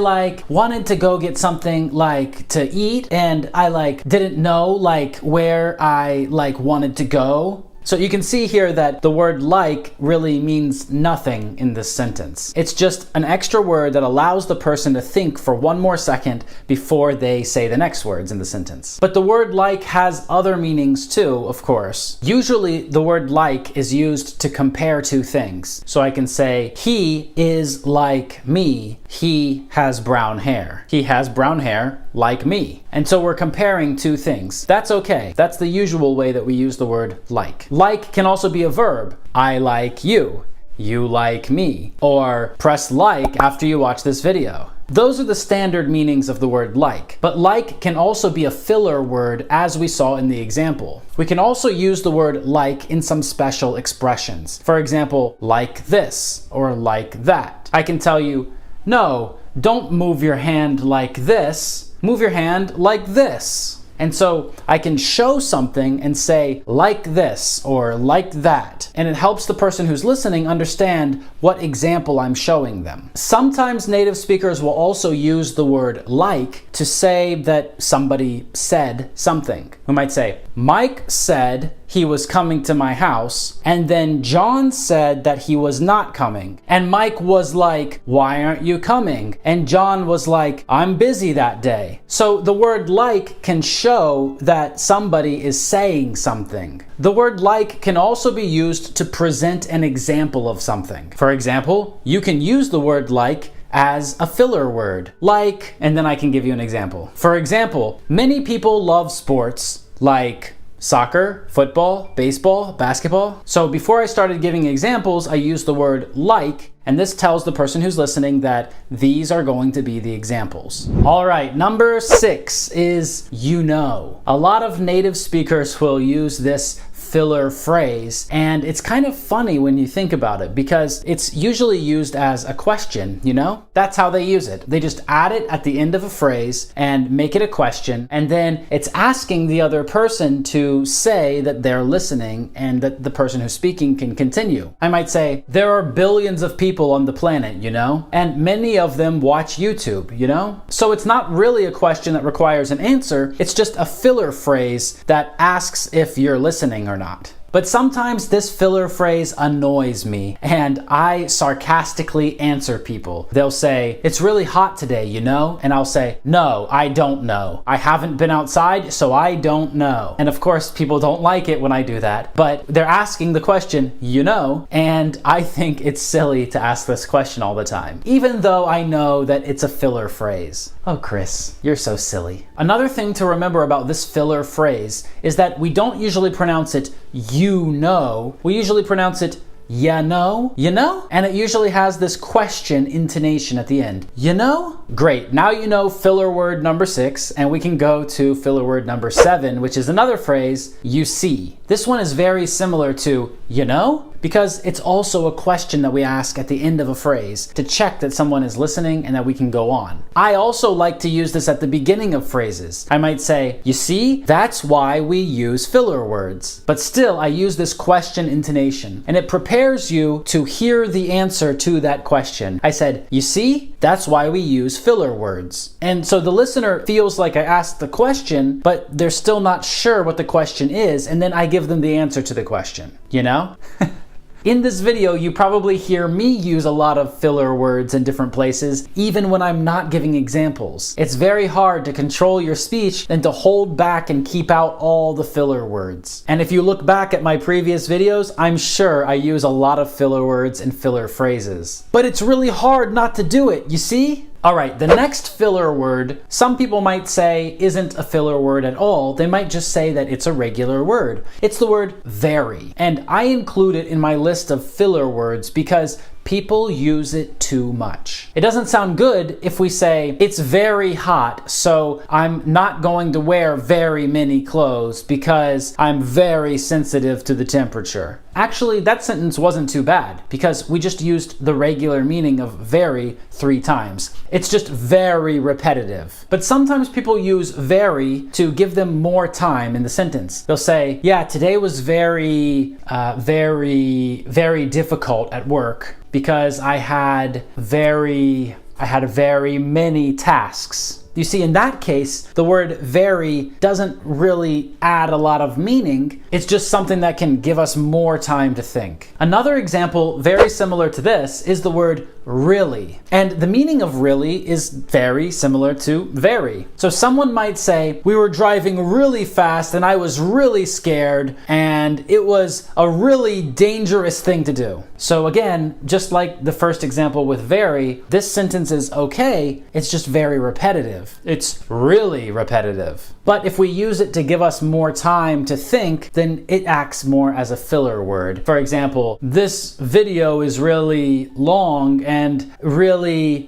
wanted to go get something to eat, and I didn't know where I wanted to go. So you can see here that the word like really means nothing in this sentence. It's just an extra word that allows the person to think for one more second before they say the next words in the sentence. But the word like has other meanings too, of course. Usually the word like is used to compare two things. So I can say, he is like me. He has brown hair. He has brown hair like me. And so we're comparing two things. That's okay. That's the usual way that we use the word like. Like can also be a verb. I like you. You like me. Or press like after you watch this video. Those are the standard meanings of the word like. But like can also be a filler word, as we saw in the example. We can also use the word like in some special expressions. For example, like this or like that. I can tell you, no, don't move your hand like this. Move your hand like this. And so I can show something and say like this or like that. And it helps the person who's listening understand what example I'm showing them. Sometimes native speakers will also use the word like to say that somebody said something. We might say, Mike said he was coming to my house, and then John said that he was not coming. And Mike was like, why aren't you coming? And John was like, I'm busy that day. So the word like can show that somebody is saying something. The word like can also be used to present an example of something. For example, you can use the word like as a filler word, like, and then I can give you an example. For example, many people love sports like soccer, football, baseball, basketball. So before I started giving examples, I used the word like, and this tells the person who's listening that these are going to be the examples. All right, number 6 is you know. A lot of native speakers will use this filler phrase, and it's kind of funny when you think about it because it's usually used as a question, you know? That's how they use it. They just add it at the end of a phrase and make it a question, and then it's asking the other person to say that they're listening and that the person who's speaking can continue. I might say, there are billions of people on the planet, you know? And many of them watch YouTube, you know? So it's not really a question that requires an answer, it's just a filler phrase that asks if you're listening or not. But sometimes this filler phrase annoys me, and I sarcastically answer people. They'll say, it's really hot today, you know? And I'll say, no, I don't know. I haven't been outside, so I don't know. And of course, people don't like it when I do that, but they're asking the question, you know? And I think it's silly to ask this question all the time, even though I know that it's a filler phrase. Oh, Chris, you're so silly. Another thing to remember about this filler phrase is that we don't usually pronounce it you know. We usually pronounce it you know? And it usually has this question intonation at the end. You know? Great, now you know filler word number 6, and we can go to filler word number 7, which is another phrase, you see. This one is very similar to, you know? Because it's also a question that we ask at the end of a phrase to check that someone is listening and that we can go on. I also like to use this at the beginning of phrases. I might say, you see, that's why we use filler words. But still, I use this question intonation, and it prepares you to hear the answer to that question. I said, you see, that's why we use filler words. And so the listener feels like I asked the question, but they're still not sure what the question is, and then I give them the answer to the question, you know? In this video, you probably hear me use a lot of filler words in different places, even when I'm not giving examples. It's very hard to control your speech and to hold back and keep out all the filler words. And if you look back at my previous videos, I'm sure I use a lot of filler words and filler phrases. But it's really hard not to do it, you see? All right, the next filler word, some people might say isn't a filler word at all. They might just say that it's a regular word. It's the word very. And I include it in my list of filler words because people use it too much. It doesn't sound good if we say, it's very hot, so I'm not going to wear very many clothes because I'm very sensitive to the temperature. Actually, that sentence wasn't too bad because we just used the regular meaning of very 3 times. It's just very repetitive. But sometimes people use very to give them more time in the sentence. They'll say, yeah, today was very difficult at work because I had very many tasks. You see, in that case, the word very doesn't really add a lot of meaning. It's just something that can give us more time to think. Another example very similar to this is the word really. And the meaning of really is very similar to very. So someone might say, we were driving really fast and I was really scared and it was a really dangerous thing to do. So again, just like the first example with very, this sentence is okay, it's just very repetitive. It's really repetitive. But if we use it to give us more time to think, then it acts more as a filler word. For example, this video is really long and really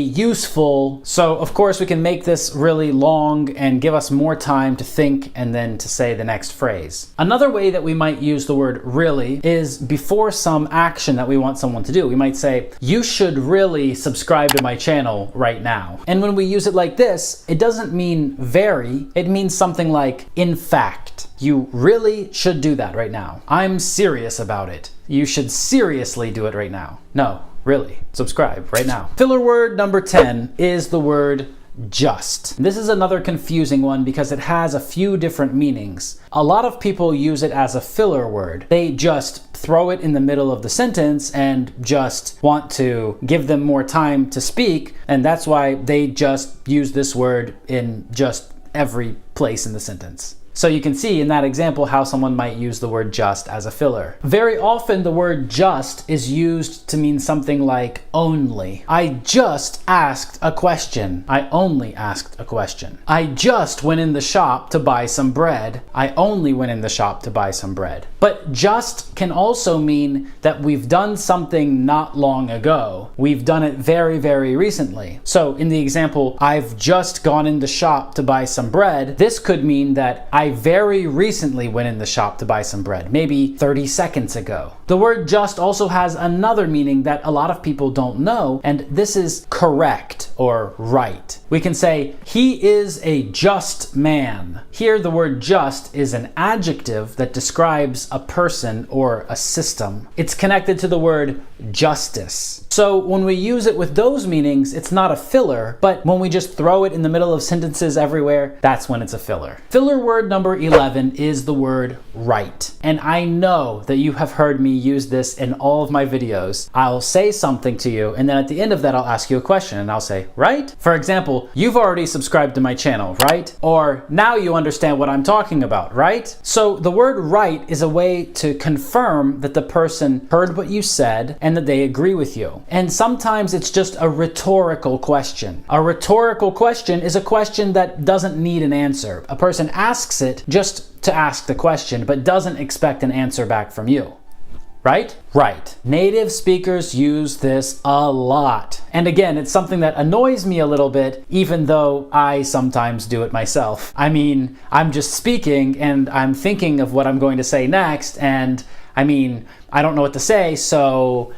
useful. So of course we can make this really long and give us more time to think and then to say the next phrase. Another way that we might use the word really is before some action that we want someone to do. We might say, you should really subscribe to my channel right now. And when we use it like this, it doesn't mean very, it means something like, in fact, you really should do that right now. I'm serious about it. You should seriously do it right now. No, really, subscribe right now. Filler word number 10 is the word just. This is another confusing one because it has a few different meanings. A lot of people use it as a filler word. They just throw it in the middle of the sentence and just want to give them more time to speak, and that's why they just use this word in just every place in the sentence. So you can see in that example how someone might use the word just as a filler. Very often the word just is used to mean something like only. I just asked a question. I only asked a question. I just went in the shop to buy some bread. I only went in the shop to buy some bread. But just can also mean that we've done something not long ago. We've done it very, very recently. So in the example, I've just gone in the shop to buy some bread, this could mean that I very recently went in the shop to buy some bread, maybe 30 seconds ago. The word just also has another meaning that a lot of people don't know, and this is correct or right. We can say, he is a just man. Here, the word just is an adjective that describes a person or a system. It's connected to the word justice. So when we use it with those meanings, it's not a filler, but when we just throw it in the middle of sentences everywhere, that's when it's a filler. Filler word number 11 is the word right. And I know that you have heard me use this in all of my videos. I'll say something to you, and then at the end of that, I'll ask you a question, and I'll say, right? For example, you've already subscribed to my channel, right? Or now you understand what I'm talking about, right? So the word right is a way to confirm that the person heard what you said and that they agree with you. And sometimes it's just a rhetorical question. A rhetorical question is a question that doesn't need an answer. A person asks it just to ask the question, but doesn't expect an answer back from you. right? Right. Native speakers use this a lot. And again, it's something that annoys me a little bit, even though I sometimes do it myself. I mean, I'm just speaking and I'm thinking of what I'm going to say next, and I don't know what to say, so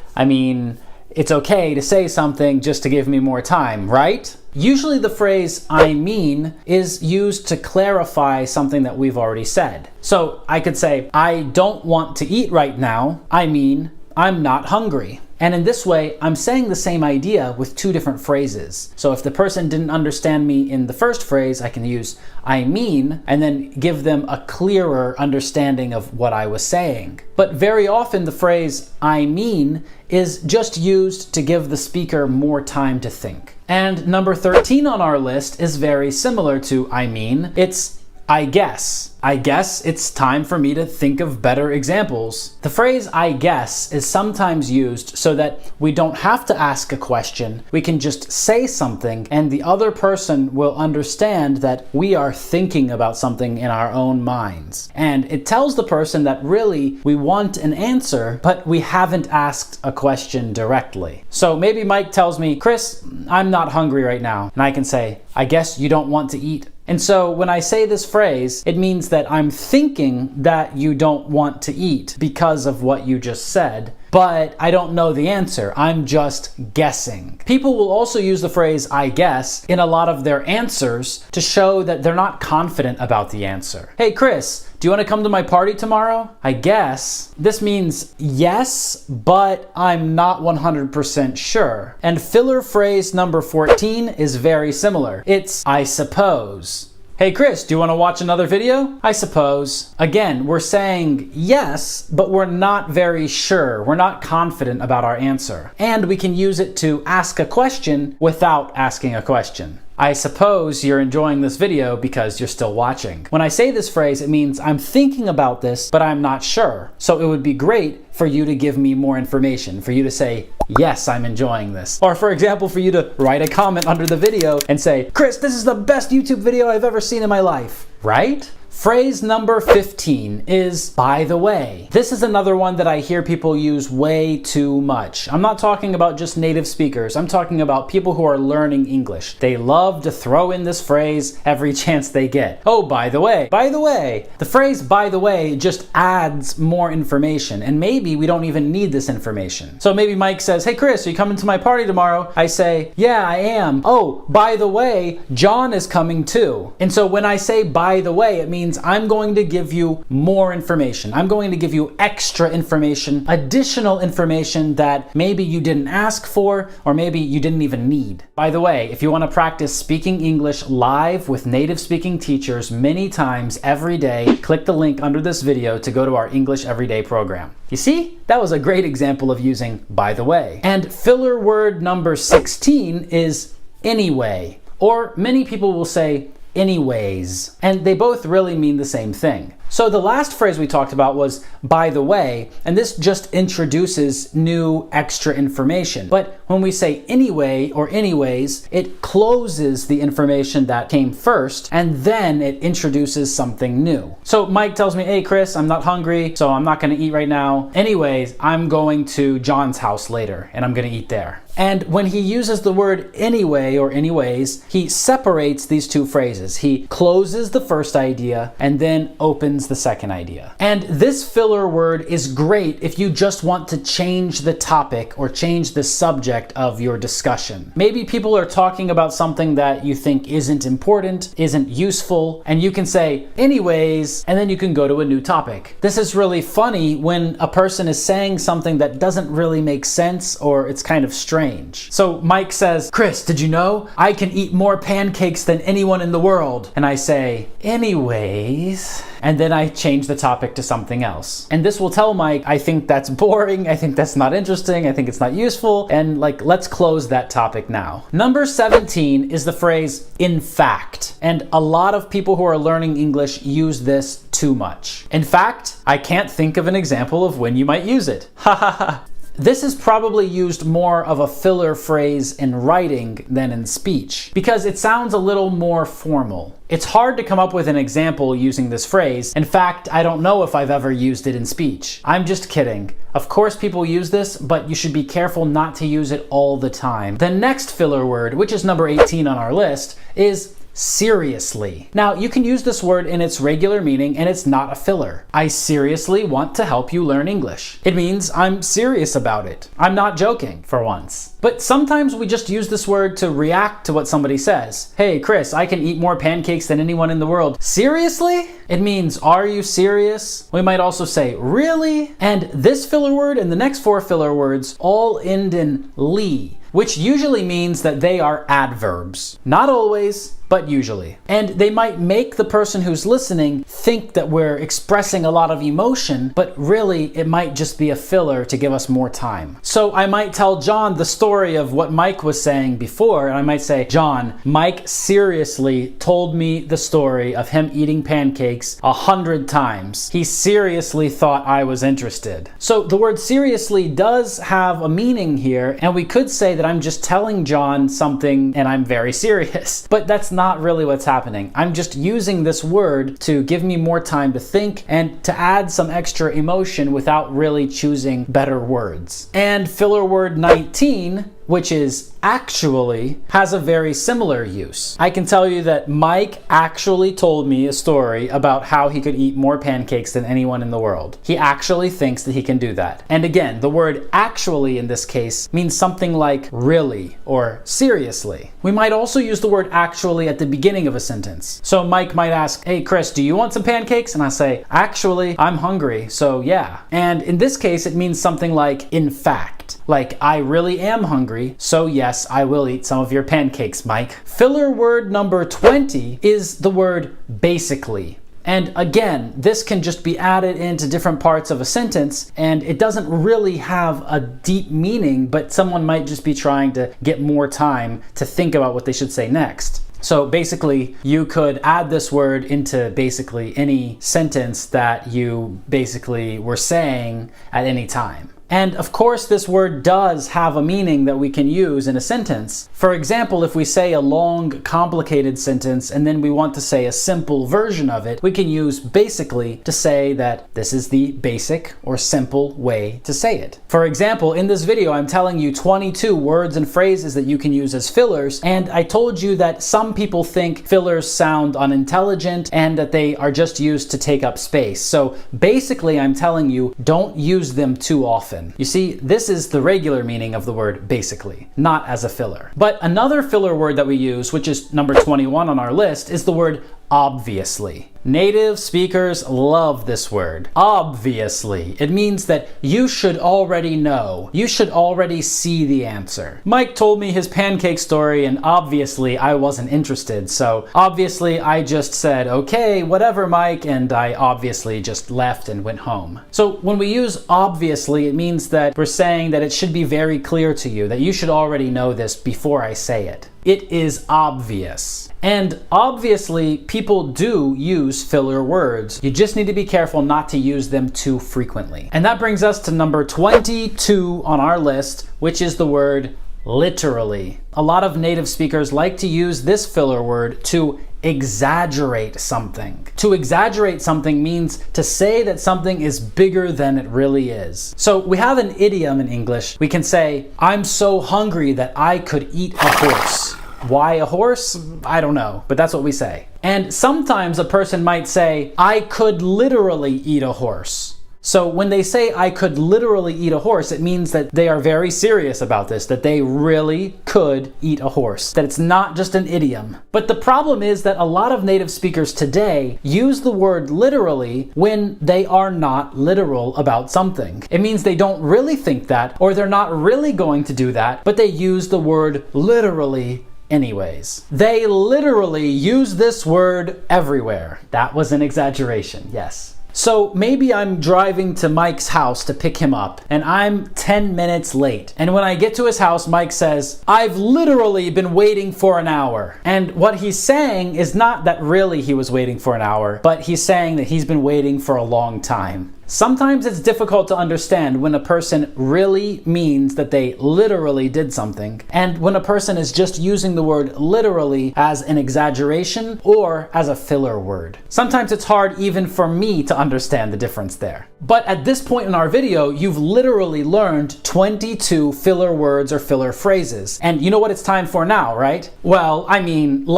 it's okay to say something just to give me more time, right? Usually the phrase I mean is used to clarify something that we've already said. So I could say, I don't want to eat right now. I mean, I'm not hungry. And in this way, I'm saying the same idea with two different phrases. So if the person didn't understand me in the first phrase, I can use I mean, and then give them a clearer understanding of what I was saying. But very often the phrase I mean is just used to give the speaker more time to think. And number 13 on our list is very similar to I mean. It's I guess. I guess it's time for me to think of better examples. The phrase I guess is sometimes used so that we don't have to ask a question. We can just say something and the other person will understand that we are thinking about something in our own minds. And it tells the person that really we want an answer, but we haven't asked a question directly. So maybe Mike tells me, Chris, I'm not hungry right now. And I can say, I guess you don't want to eat. And so when I say this phrase, it means that I'm thinking that you don't want to eat because of what you just said, but I don't know the answer. I'm just guessing. People will also use the phrase I guess in a lot of their answers to show that they're not confident about the answer. Hey Chris, do you want to come to my party tomorrow? I guess. This means yes, but I'm not 100% sure. And filler phrase number 14 is very similar. It's I suppose. Hey Chris, do you want to watch another video? I suppose. Again, we're saying yes, but we're not very sure. We're not confident about our answer. And we can use it to ask a question without asking a question. I suppose you're enjoying this video because you're still watching. When I say this phrase, it means I'm thinking about this, but I'm not sure. So it would be great for you to give me more information, for you to say, yes, I'm enjoying this. Or for example, for you to write a comment under the video and say, Chris, this is the best YouTube video I've ever seen in my life, right? Phrase number 15 is by the way. This is another one that I hear people use way too much. I'm not talking about just native speakers. I'm talking about people who are learning English. They love to throw in this phrase every chance they get. Oh, by the way. By the way. The phrase by the way just adds more information, and maybe we don't even need this information. So maybe Mike says, hey Chris, are you coming to my party tomorrow? I say, yeah, I am. Oh, by the way, John is coming too. And so when I say by the way, it means I'm going to give you more information. I'm going to give you extra information, additional information that maybe you didn't ask for, or maybe you didn't even need. By the way, if you want to practice speaking English live with native speaking teachers many times every day, click the link under this video to go to our English Everyday program. You see? That was a great example of using by the way. And filler word number 16 is anyway, or many people will say anyways, and they both really mean the same thing. So the last phrase we talked about was by the way, and this just introduces new extra information. But when we say anyway or anyways, it closes the information that came first, and then it introduces something new. So Mike tells me, hey Chris, I'm not hungry, so I'm not gonna eat right now. Anyways, I'm going to John's house later, and I'm gonna eat there. And when he uses the word anyway or anyways, he separates these two phrases. He closes the first idea and then opens the second idea. And this filler word is great if you just want to change the topic or change the subject of your discussion. Maybe people are talking about something that you think isn't important, isn't useful, and you can say anyways, and then you can go to a new topic. This is really funny when a person is saying something that doesn't really make sense or it's kind of strange. So Mike says, Chris, did you know I can eat more pancakes than anyone in the world? And I say, anyways, and then I change the topic to something else. And this will tell Mike, I think that's boring, I think that's not interesting, I think it's not useful, and let's close that topic now. Number 17 is the phrase in fact. And a lot of people who are learning English use this too much. In fact, I can't think of an example of when you might use it. Ha ha ha. This is probably used more of a filler phrase in writing than in speech because it sounds a little more formal. It's hard to come up with an example using this phrase. In fact, I don't know if I've ever used it in speech. I'm just kidding. Of course people use this, but you should be careful not to use it all the time. The next filler word, which is number 18 on our list, is seriously. Now, you can use this word in its regular meaning and it's not a filler. I seriously want to help you learn English. It means I'm serious about it. I'm not joking, for once. But sometimes we just use this word to react to what somebody says. Hey, Chris, I can eat more pancakes than anyone in the world. Seriously? It means, are you serious? We might also say, really? And this filler word and the next 4 filler words all end in ly, which usually means that they are adverbs. Not always, but usually. And they might make the person who's listening think that we're expressing a lot of emotion, but really it might just be a filler to give us more time. So I might tell John the story of what Mike was saying before, and I might say, John, Mike seriously told me the story of him eating pancakes 100 times. He seriously thought I was interested. So the word seriously does have a meaning here, and we could say that I'm just telling John something and I'm very serious, but that's not really what's happening. I'm just using this word to give me more time to think and to add some extra emotion without really choosing better words. And filler word 19, which is actually, has a very similar use. I can tell you that Mike actually told me a story about how he could eat more pancakes than anyone in the world. He actually thinks that he can do that. And again, the word actually in this case means something like really or seriously. We might also use the word actually at the beginning of a sentence. So Mike might ask, hey Chris, do you want some pancakes? And I say, actually, I'm hungry, so yeah. And in this case, it means something like in fact. Like, I really am hungry, so yes, I will eat some of your pancakes, Mike. Filler word number 20 is the word basically. And again, this can just be added into different parts of a sentence, and it doesn't really have a deep meaning, but someone might just be trying to get more time to think about what they should say next. So basically, you could add this word into basically any sentence that you basically were saying at any time. And of course, this word does have a meaning that we can use in a sentence. For example, if we say a long, complicated sentence and then we want to say a simple version of it, we can use basically to say that this is the basic or simple way to say it. For example, in this video, I'm telling you 22 words and phrases that you can use as fillers, and I told you that some people think fillers sound unintelligent and that they are just used to take up space. So basically, I'm telling you, don't use them too often. You see, this is the regular meaning of the word basically, not as a filler. But another filler word that we use, which is number 21 on our list, is the word obviously. Native speakers love this word. Obviously. It means that you should already know. You should already see the answer. Mike told me his pancake story and obviously I wasn't interested. So obviously I just said, okay, whatever, Mike, and I obviously just left and went home. So when we use obviously, it means that we're saying that it should be very clear to you, that you should already know this before I say it. It is obvious. And obviously, people do use filler words. You just need to be careful not to use them too frequently. And that brings us to number 22 on our list, which is the word literally. A lot of native speakers like to use this filler word to exaggerate something. To exaggerate something means to say that something is bigger than it really is. So we have an idiom in English. We can say, I'm so hungry that I could eat a horse. Why a horse? I don't know, but that's what we say. And sometimes a person might say, I could literally eat a horse. So when they say I could literally eat a horse, it means that they are very serious about this, that they really could eat a horse, that it's not just an idiom. But the problem is that a lot of native speakers today use the word literally when they are not literal about something. It means they don't really think that, or they're not really going to do that, but they use the word literally anyways. They literally use this word everywhere. That was an exaggeration, yes. So maybe I'm driving to Mike's house to pick him up and I'm 10 minutes late. And when I get to his house, Mike says, I've literally been waiting for an hour. And what he's saying is not that really he was waiting for an hour, but he's saying that he's been waiting for a long time. Sometimes it's difficult to understand when a person really means that they literally did something, and when a person is just using the word literally as an exaggeration or as a filler word. Sometimes it's hard even for me to understand the difference there. But at this point in our video, you've literally learned 22 filler words or filler phrases. And you know what it's time for now, right? Well, I mean,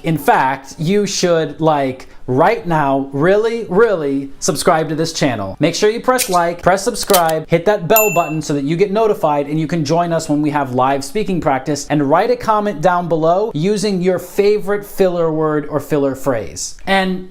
in fact, you should, right now, really subscribe to this channel. Make sure you press like, press subscribe, hit that bell button so that you get notified and you can join us when we have live speaking practice, and write a comment down below using your favorite filler word or filler phrase. And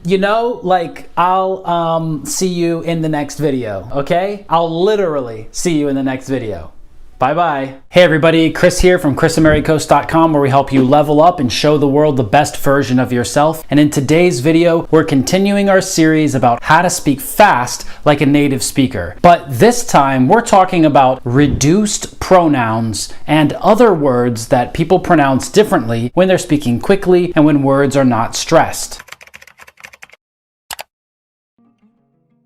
I'll see you in the next video, okay? I'll literally see you in the next video. Bye-bye. Hey everybody, Chris here from chrisamericos.com, where we help you level up and show the world the best version of yourself. And in today's video, we're continuing our series about how to speak fast like a native speaker. But this time, we're talking about reduced pronouns and other words that people pronounce differently when they're speaking quickly and when words are not stressed.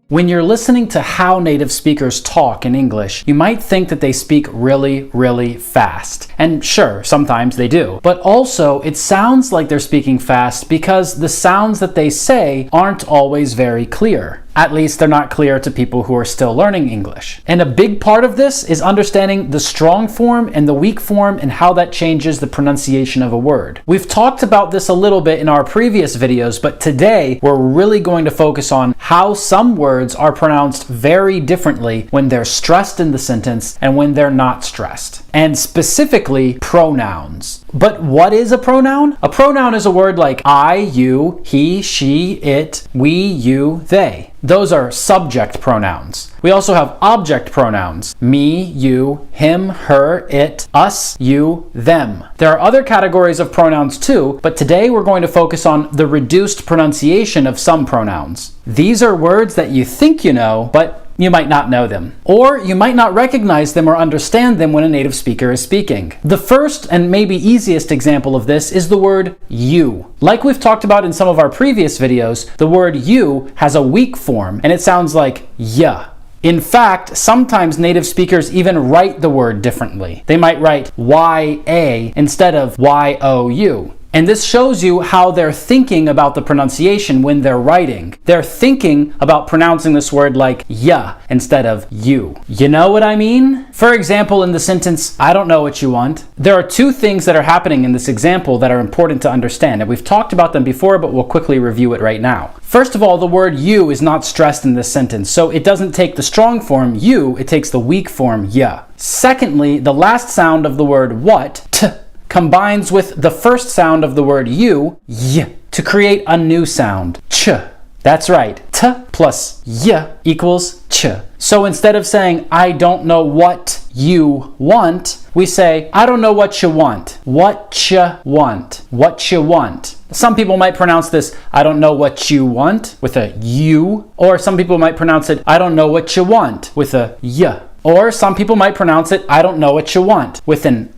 When you're listening to how native speakers talk in English, you might think that they speak really fast. And sure, sometimes they do. But also, it sounds like they're speaking fast because the sounds that they say aren't always very clear. At least they're not clear to people who are still learning English. And a big part of this is understanding the strong form and the weak form and how that changes the pronunciation of a word. We've talked about this a little bit in our previous videos, but today we're really going to focus on how some words are pronounced very differently when they're stressed in the sentence and when they're not stressed. And specifically, pronouns. But what is a pronoun? A pronoun is a word like I, you, he, she, it, we, you, they. Those are subject pronouns. We also have object pronouns. Me, you, him, her, it, us, you, them. There are other categories of pronouns too, but today we're going to focus on the reduced pronunciation of some pronouns. These are words that you think you know, but you might not know them. Or you might not recognize them or understand them when a native speaker is speaking. The first and maybe easiest example of this is the word you. Like we've talked about in some of our previous videos, the word you has a weak form and it sounds like ya. In fact, sometimes native speakers even write the word differently. They might write Y-A instead of Y-O-U. And this shows you how they're thinking about the pronunciation when they're writing. They're thinking about pronouncing this word like ya instead of you. You know what I mean? For example, in the sentence, I don't know what you want, there are two things that are happening in this example that are important to understand. And we've talked about them before, but we'll quickly review it right now. First of all, the word you is not stressed in this sentence, so it doesn't take the strong form you, it takes the weak form ya. Secondly, the last sound of the word what, t, combines with the first sound of the word you, y, to create a new sound, ch. That's right, t plus y equals ch. So instead of saying, I don't know what you want, we say, I don't know what you want. What you want. What you want. Some people might pronounce this, I don't know what you want, with a u. Or some people might pronounce it, I don't know what you want, with a y. Or some people might pronounce it, I don't know what you want, with an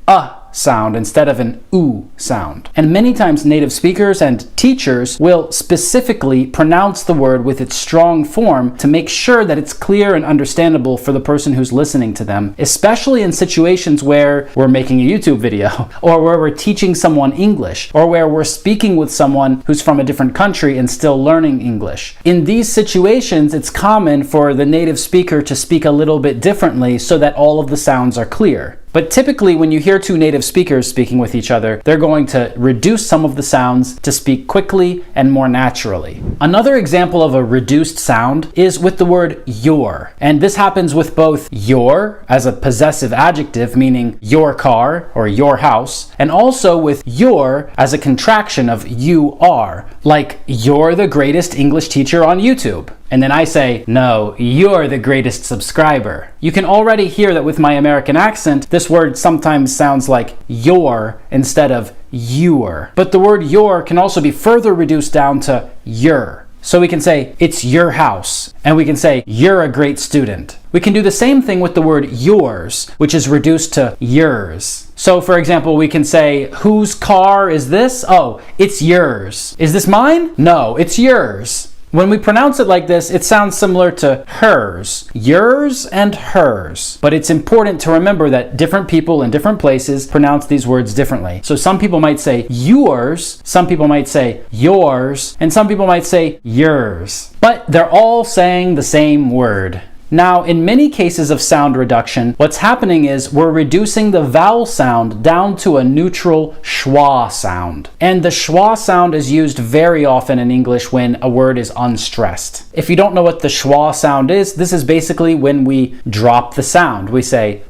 sound instead of an oo sound. And many times native speakers and teachers will specifically pronounce the word with its strong form to make sure that it's clear and understandable for the person who's listening to them, especially in situations where we're making a YouTube video, or where we're teaching someone English, or where we're speaking with someone who's from a different country and still learning English. In these situations, it's common for the native speaker to speak a little bit differently so that all of the sounds are clear. But typically, when you hear two native speakers speaking with each other, they're going to reduce some of the sounds to speak quickly and more naturally. Another example of a reduced sound is with the word your. And this happens with both your as a possessive adjective, meaning your car or your house, and also with your as a contraction of you are, like you're the greatest English teacher on YouTube. And then I say, no, you're the greatest subscriber. You can already hear that with my American accent, this word sometimes sounds like your instead of your. But the word your can also be further reduced down to your. So we can say, it's your house. And we can say, you're a great student. We can do the same thing with the word yours, which is reduced to yours. So for example, we can say, whose car is this? Oh, it's yours. Is this mine? No, it's yours. When we pronounce it like this, it sounds similar to hers, yours and hers. But it's important to remember that different people in different places pronounce these words differently. So some people might say yours, some people might say yours, and some people might say yours. But they're all saying the same word. Now, in many cases of sound reduction, what's happening is we're reducing the vowel sound down to a neutral schwa sound. And the schwa sound is used very often in English when a word is unstressed. If you don't know what the schwa sound is, this is basically when we drop the sound. We say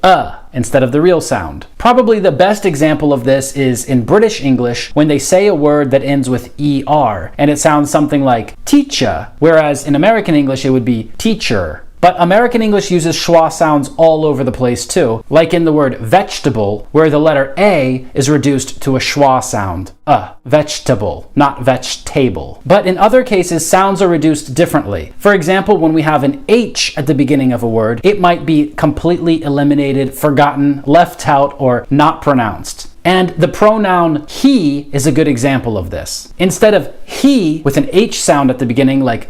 instead of the real sound. Probably the best example of this is in British English when they say a word that ends with ER and it sounds something like teacher, whereas in American English it would be teacher. But American English uses schwa sounds all over the place too, like in the word vegetable, where the letter A is reduced to a schwa sound. Vegetable, not vegetable. But in other cases, sounds are reduced differently. For example, when we have an H at the beginning of a word, it might be completely eliminated, forgotten, left out, or not pronounced. And the pronoun he is a good example of this. Instead of he with an H sound at the beginning, like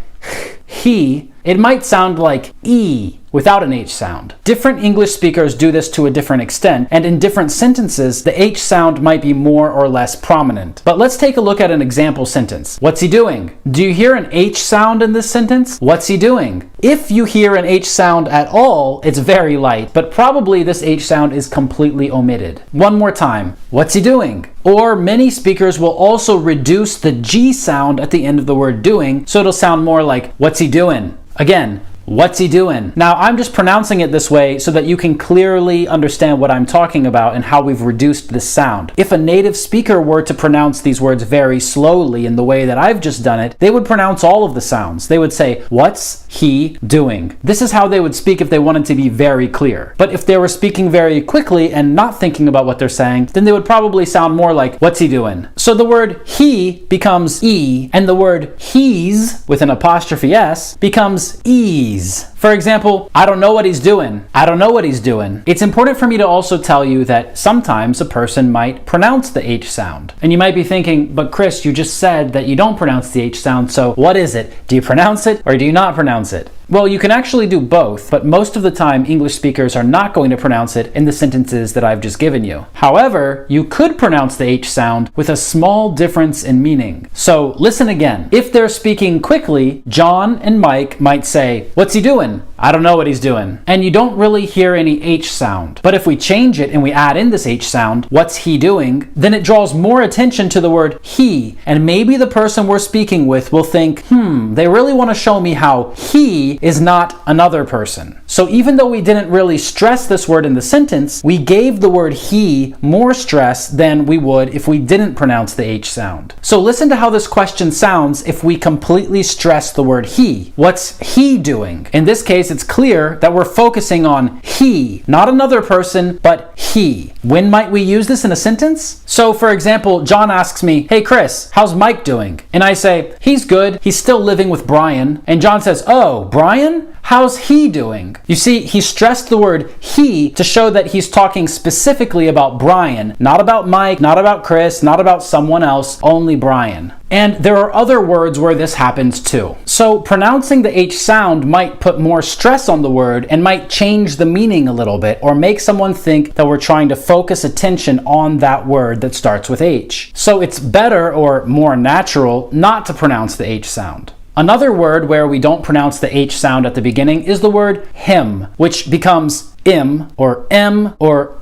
he, it might sound like E without an H sound. Different English speakers do this to a different extent, and in different sentences, the H sound might be more or less prominent. But let's take a look at an example sentence. What's he doing? Do you hear an H sound in this sentence? What's he doing? If you hear an H sound at all, it's very light, but probably this H sound is completely omitted. One more time. What's he doing? Or many speakers will also reduce the G sound at the end of the word doing, so it'll sound more like, what's he doing? Again, what's he doing? Now, I'm just pronouncing it this way so that you can clearly understand what I'm talking about and how we've reduced this sound. If a native speaker were to pronounce these words very slowly in the way that I've just done it, they would pronounce all of the sounds. They would say, what's he doing? This is how they would speak if they wanted to be very clear. But if they were speaking very quickly and not thinking about what they're saying, then they would probably sound more like, what's he doing? So the word he becomes E, and the word he's, with an apostrophe S, becomes ease. For example, I don't know what he's doing. I don't know what he's doing. It's important for me to also tell you that sometimes a person might pronounce the H sound. And you might be thinking, but Chris, you just said that you don't pronounce the H sound, so what is it? Do you pronounce it or do you not pronounce it? Well, you can actually do both, but most of the time English speakers are not going to pronounce it in the sentences that I've just given you. However, you could pronounce the H sound with a small difference in meaning. So listen again. If they're speaking quickly, John and Mike might say, what's he doing? I don't know what he's doing. And you don't really hear any H sound. But if we change it and we add in this H sound, what's he doing? Then it draws more attention to the word he. And maybe the person we're speaking with will think, they really want to show me how he is not another person. So even though we didn't really stress this word in the sentence, we gave the word he more stress than we would if we didn't pronounce the H sound. So listen to how this question sounds if we completely stress the word he. What's he doing? In this case, it's clear that we're focusing on he, not another person, but he. When might we use this in a sentence? So for example, John asks me, hey Chris, how's Mike doing? And I say, he's good. He's still living with Brian. And John says, oh, Brian? How's he doing? You see, he stressed the word he to show that he's talking specifically about Brian, not about Mike, not about Chris, not about someone else, only Brian. And there are other words where this happens too. So pronouncing the H sound might put more stress on the word and might change the meaning a little bit or make someone think that we're trying to focus attention on that word that starts with H. So it's better or more natural not to pronounce the H sound. Another word where we don't pronounce the H sound at the beginning is the word him, which becomes im or m or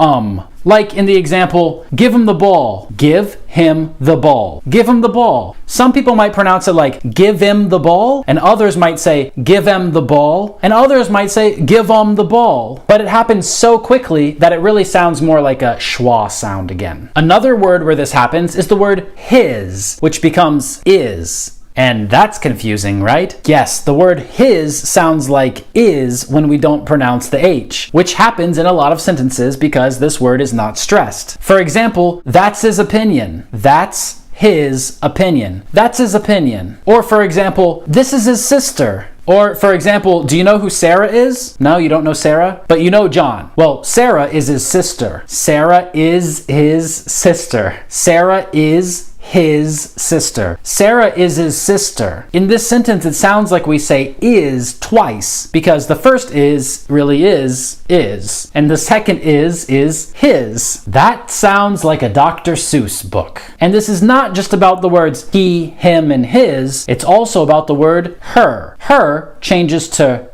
Like in the example, give him the ball. Give him the ball. Give him the ball. Some people might pronounce it like give him the ball, and others might say give him the ball, and others might say give the ball. But it happens so quickly that it really sounds more like a schwa sound again. Another word where this happens is the word his, which becomes is. And that's confusing, right? Yes, the word his sounds like is when we don't pronounce the H, which happens in a lot of sentences because this word is not stressed. For example, that's his opinion. That's his opinion. That's his opinion. Or for example, this is his sister. Or, for example, do you know who Sarah is? No, you don't know Sarah? But you know John. Well, Sarah is his sister. Sarah is his sister. Sarah is his sister. Sarah is his sister. In this sentence, it sounds like we say is twice because the first is really is, and the second is his. That sounds like a Dr. Seuss book. And this is not just about the words he, him, and his. It's also about the word her. Her changes to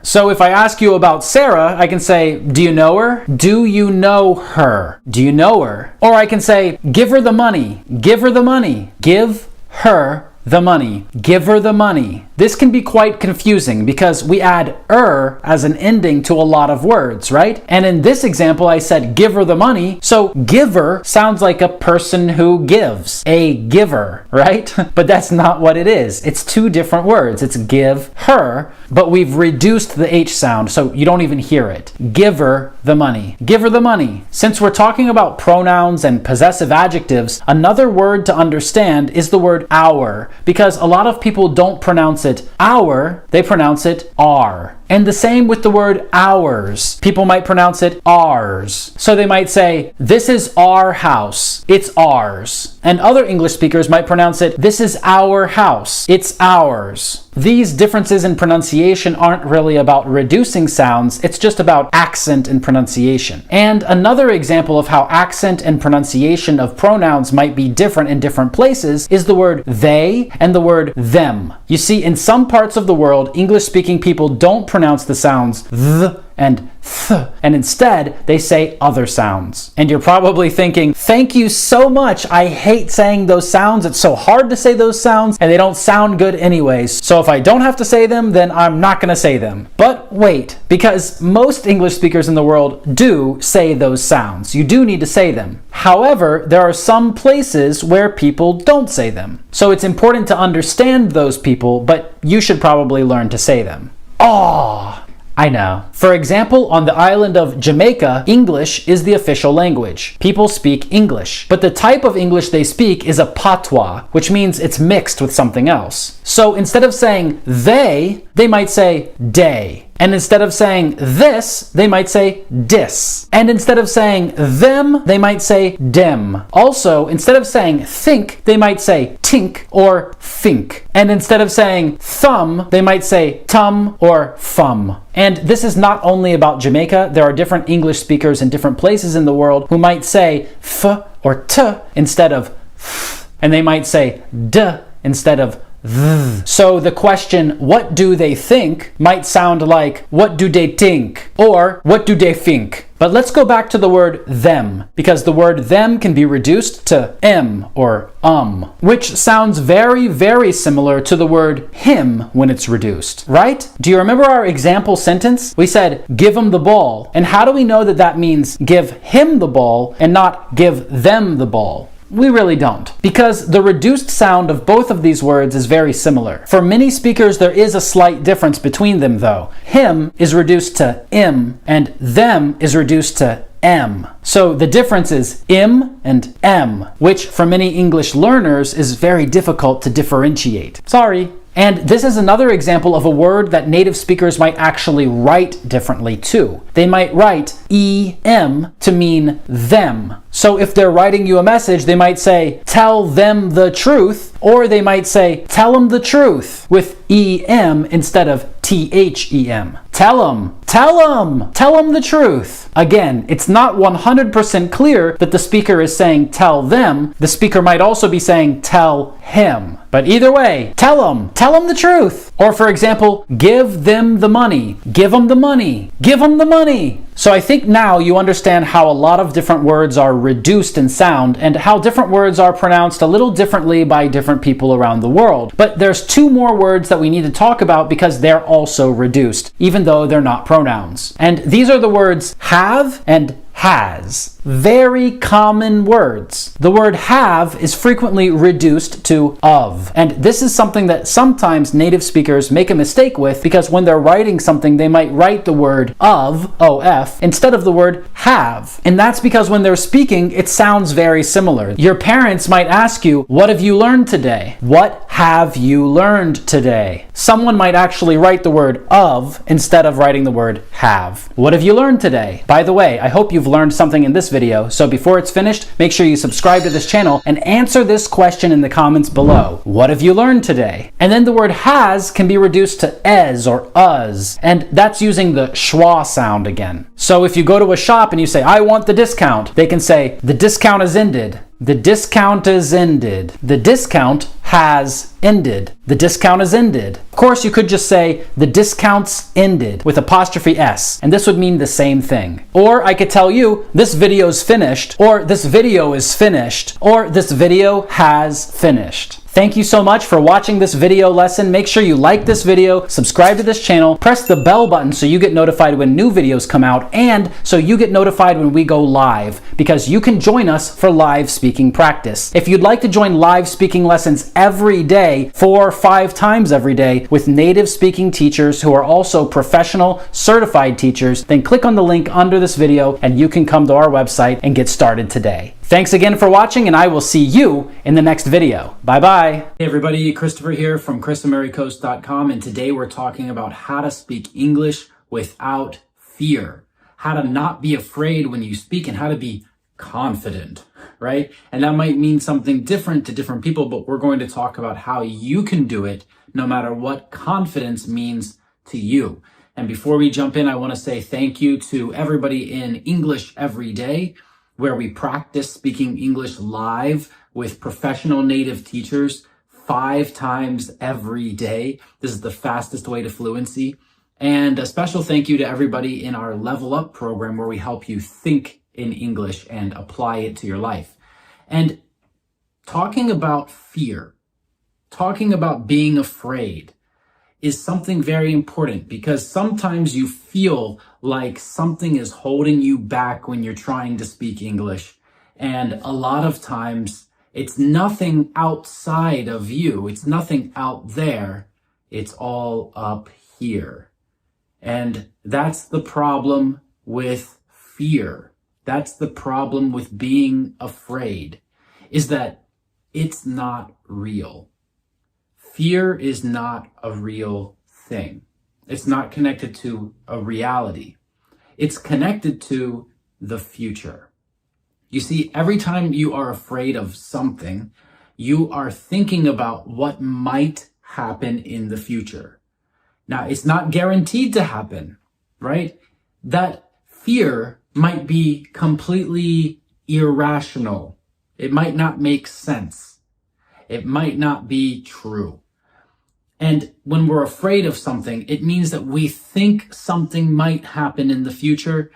So if I ask you about Sarah, I can say, do you know her? Do you know her? Do you know her? Or I can say, give her the money. Give her the money. Give her the money. Give her the money. This can be quite confusing because we add as an ending to a lot of words, right? And in this example, I said give her the money. So giver sounds like a person who gives, a giver, right? But that's not what it is. It's two different words. It's give her, but we've reduced the H sound, so you don't even hear it. Give her the money. Give her the money. Since we're talking about pronouns and possessive adjectives, another word to understand is the word our, because a lot of people don't pronounce it our, they pronounce it are. And the same with the word ours. People might pronounce it ours. So they might say, this is our house. It's ours. And other English speakers might pronounce it, this is our house. It's ours. These differences in pronunciation aren't really about reducing sounds, it's just about accent and pronunciation. And another example of how accent and pronunciation of pronouns might be different in different places is the word they and the word them. You see, in some parts of the world, English-speaking people don't pronounce the sounds th and th, and instead they say other sounds. And you're probably thinking, thank you so much, I hate saying those sounds, it's so hard to say those sounds, and they don't sound good anyways, so if I don't have to say them, then I'm not gonna say them. But wait, because most English speakers in the world do say those sounds. You do need to say them. However, there are some places where people don't say them. So it's important to understand those people, but you should probably learn to say them. Aww. I know. For example, on the island of Jamaica, English is the official language. People speak English. But the type of English they speak is a patois, which means it's mixed with something else. So instead of saying they might say day. And instead of saying this, they might say dis. And instead of saying them, they might say dem. Also, instead of saying think, they might say tink or think. And instead of saying thumb, they might say tum or fum. And this is not only about Jamaica. There are different English speakers in different places in the world who might say f or t instead of th. And they might say d instead of th. So the question, what do they think, might sound like, what do they think? Or, what do they think? But let's go back to the word them, because the word them can be reduced to m or which sounds very, very similar to the word him when it's reduced, right? Do you remember our example sentence? We said, give him the ball. And how do we know that that means give him the ball and not give them the ball? We really don't, because the reduced sound of both of these words is very similar. For many speakers, there is a slight difference between them though. Him is reduced to im, and them is reduced to m. So the difference is im and m, which for many English learners is very difficult to differentiate. Sorry. And this is another example of a word that native speakers might actually write differently too. They might write em to mean them. So if they're writing you a message, they might say, tell them the truth, or they might say, tell them the truth, with em instead of them. Tell them the truth. Again, it's not 100% clear that the speaker is saying tell them. The speaker might also be saying tell him. But either way, tell them the truth. Or for example, give them the money. Give them the money. Give them the money. So I think now you understand how a lot of different words are reduced in sound and how different words are pronounced a little differently by different people around the world. But there's two more words that we need to talk about because they're also reduced, even though they're not pronouns. And these are the words have and has. Very common words. The word have is frequently reduced to of. And this is something that sometimes native speakers make a mistake with because when they're writing something, they might write the word of, of, instead of the word have. And that's because when they're speaking, it sounds very similar. Your parents might ask you, what have you learned today? What have you learned today? Someone might actually write the word of instead of writing the word have. What have you learned today? By the way, I hope you've learned something in this video. So before it's finished, make sure you subscribe to this channel and answer this question in the comments below. What have you learned today? And then the word has can be reduced to es or us, and that's using the schwa sound again. So if you go to a shop and you say, I want the discount, they can say, the discount is ended. The discount is ended. The discount has ended. The discount is ended. Of course, you could just say the discount's ended with apostrophe S, and this would mean the same thing. Or I could tell you this video's finished, or this video is finished, or this video has finished. Thank you so much for watching this video lesson. Make sure you like this video, subscribe to this channel, press the bell button so you get notified when new videos come out, and so you get notified when we go live, because you can join us for live speaking practice. If you'd like to join live speaking lessons every day, 4 or 5 times every day, with native speaking teachers who are also professional certified teachers, then click on the link under this video and you can come to our website and get started today. Thanks again for watching, and I will see you in the next video. Bye-bye. Hey everybody, Christopher here from ChrisAmericoast.com, and today we're talking about how to speak English without fear. How to not be afraid when you speak and how to be confident, right? And that might mean something different to different people, but we're going to talk about how you can do it no matter what confidence means to you. And before we jump in, I want to say thank you to everybody in English Every Day, where we practice speaking English live with professional native teachers 5 times every day. This is the fastest way to fluency. And a special thank you to everybody in our Level Up program, where we help you think in English and apply it to your life. And talking about fear, talking about being afraid, is something very important, because sometimes you feel like something is holding you back when you're trying to speak English. And a lot of times it's nothing outside of you. It's nothing out there. It's all up here. And that's the problem with fear. That's the problem with being afraid, is that it's not real. Fear is not a real thing. It's not connected to a reality. It's connected to the future. You see, every time you are afraid of something, you are thinking about what might happen in the future. Now, it's not guaranteed to happen, right? That fear might be completely irrational. It might not make sense. It might not be true. And when we're afraid of something, it means that we think something might happen in the future,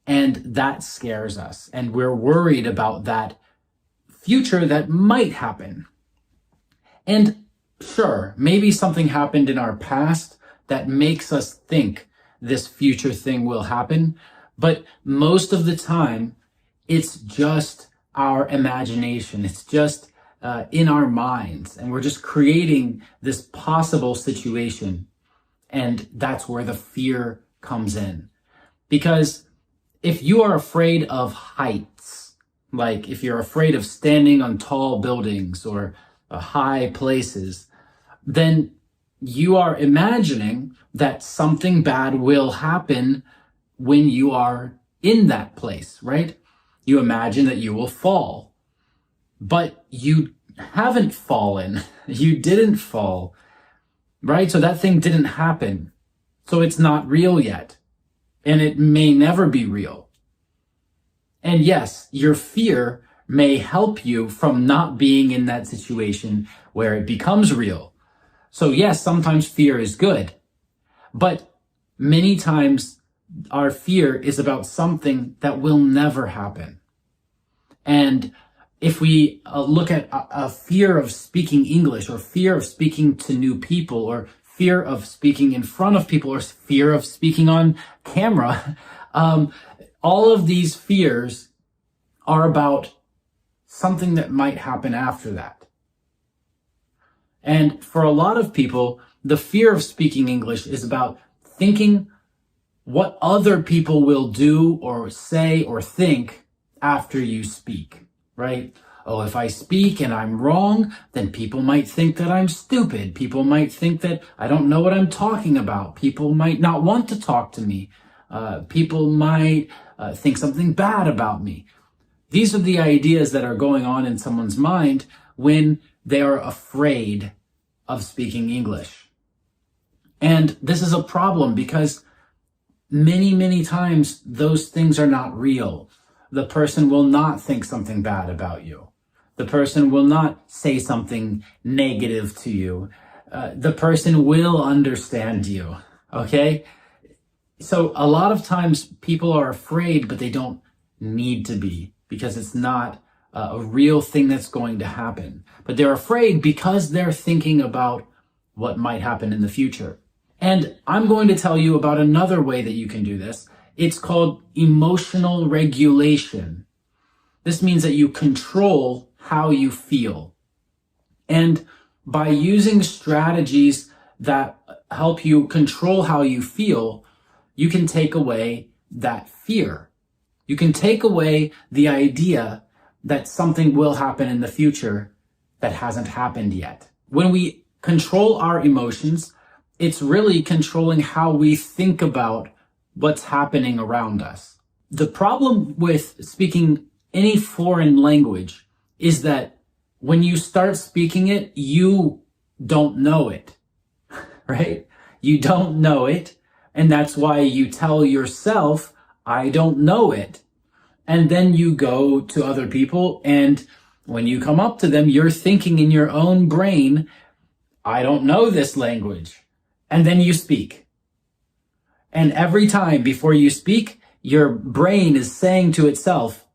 and that scares us. And we're worried about that future that might happen. And sure, maybe something happened in our past that makes us think this future thing will happen, but most of the time, it's just our imagination. It's just in our minds, and we're just creating this possible situation. And that's where the fear comes in. Because if you are afraid of heights, like if you're afraid of standing on tall buildings or high places, then you are imagining that something bad will happen when you are in that place, right? You imagine that you will fall. But you haven't fallen. You didn't fall, right? So that thing didn't happen. So it's not real yet. And it may never be real. And yes, your fear may help you from not being in that situation where it becomes real. So yes, sometimes fear is good. But many times our fear is about something that will never happen. And if we look at a fear of speaking English, or fear of speaking to new people, or fear of speaking in front of people, or fear of speaking on camera, all of these fears are about something that might happen after that. And for a lot of people, the fear of speaking English is about thinking what other people will do or say or think after you speak. Right? Oh, if I speak and I'm wrong, then people might think that I'm stupid. People might think that I don't know what I'm talking about. People might not want to talk to me. People might think something bad about me. These are the ideas that are going on in someone's mind when they are afraid of speaking English. And this is a problem because many, many times those things are not real. The person will not think something bad about you. The person will not say something negative to you. The person will understand you, okay? So a lot of times people are afraid, but they don't need to be because it's not a real thing that's going to happen. But they're afraid because they're thinking about what might happen in the future. And I'm going to tell you about another way that you can do this. It's called emotional regulation. This means that you control how you feel. And by using strategies that help you control how you feel, you can take away that fear. You can take away the idea that something will happen in the future that hasn't happened yet. When we control our emotions, it's really controlling how we think about what's happening around us. The problem with speaking any foreign language is that when you start speaking it, you don't know it, right? You don't know it. And that's why you tell yourself, I don't know it. And then you go to other people, and when you come up to them, you're thinking in your own brain, I don't know this language. And then you speak. And every time before you speak, your brain is saying to itself,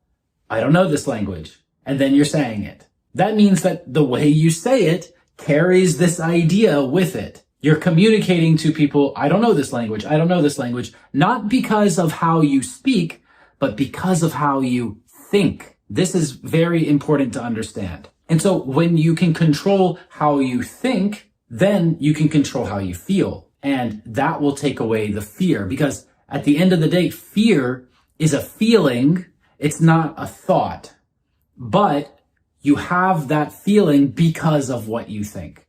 I don't know this language. And then you're saying it. That means that the way you say it carries this idea with it. You're communicating to people, I don't know this language, I don't know this language, not because of how you speak, but because of how you think. This is very important to understand. And so when you can control how you think, then you can control how you feel. And that will take away the fear, because at the end of the day, fear is a feeling. It's not a thought, but you have that feeling because of what you think.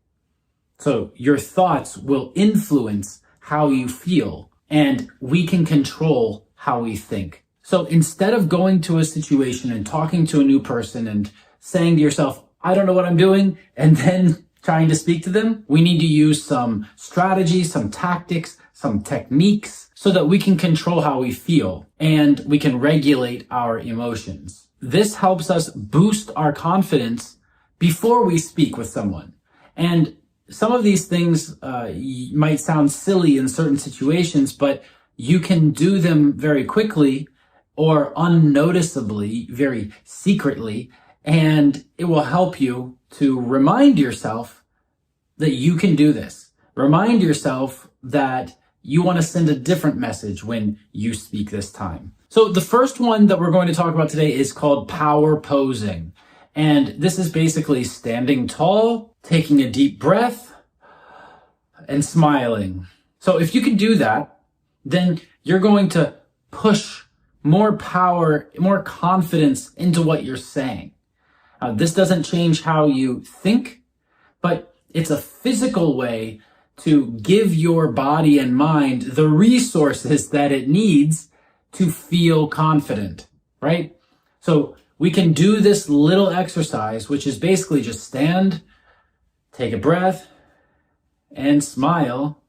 So your thoughts will influence how you feel, and we can control how we think. So instead of going to a situation and talking to a new person and saying to yourself, I don't know what I'm doing, and then trying to speak to them, we need to use some strategies, some tactics, some techniques so that we can control how we feel and we can regulate our emotions. This helps us boost our confidence before we speak with someone. And some of these things might sound silly in certain situations, but you can do them very quickly or unnoticeably, very secretly, and it will help you to remind yourself that you can do this. Remind yourself that you want to send a different message when you speak this time. So the first one that we're going to talk about today is called power posing. And this is basically standing tall, taking a deep breath, and smiling. So if you can do that, then you're going to push more power, more confidence into what you're saying. This doesn't change how you think, but it's a physical way to give your body and mind the resources that it needs to feel confident, right? So we can do this little exercise, which is basically just stand, take a breath, and smile.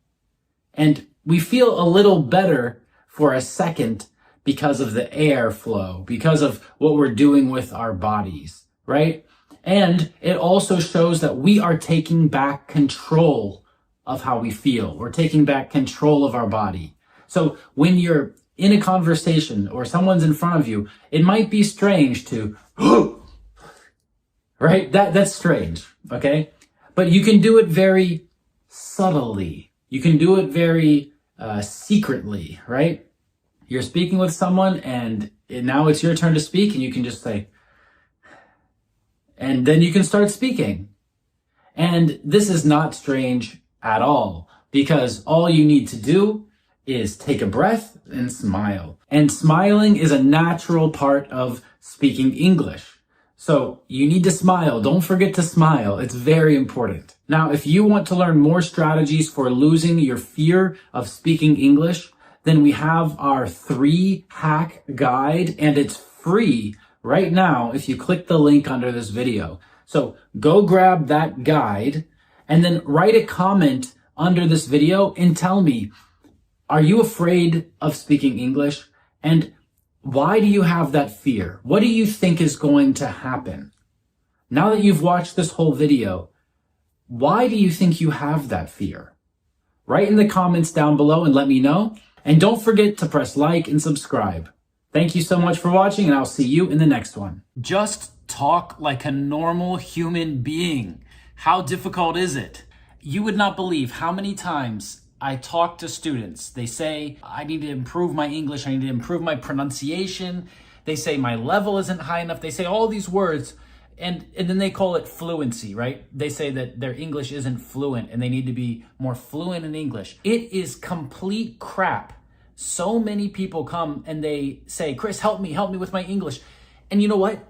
And we feel a little better for a second because of the air flow, because of what we're doing with our bodies, right? And it also shows that we are taking back control of how we feel. We're taking back control of our body. So when you're in a conversation or someone's in front of you, it might be strange to, right? That's strange, okay? But you can do it very subtly. You can do it very secretly, right? You're speaking with someone and now it's your turn to speak, and you can just say, and then you can start speaking. And this is not strange at all, because all you need to do is take a breath and smile. And smiling is a natural part of speaking English. So you need to smile. Don't forget to smile. It's very important. Now, if you want to learn more strategies for losing your fear of speaking English, then we have our 3-hack guide, and it's free right now if you click the link under this video. So go grab that guide and then write a comment under this video and tell me, are you afraid of speaking English? And why do you have that fear? What do you think is going to happen? Now that you've watched this whole video, why do you think you have that fear? Write in the comments down below and let me know. And don't forget to press like and subscribe. Thank you so much for watching, and I'll see you in the next one. Just talk like a normal human being. How difficult is it? You would not believe how many times I talk to students. They say, I need to improve my English. I need to improve my pronunciation. They say my level isn't high enough. They say all these words, and then they call it fluency, right? They say that their English isn't fluent and they need to be more fluent in English. It is complete crap. So many people come and they say, Chris, help me with my English. And you know what?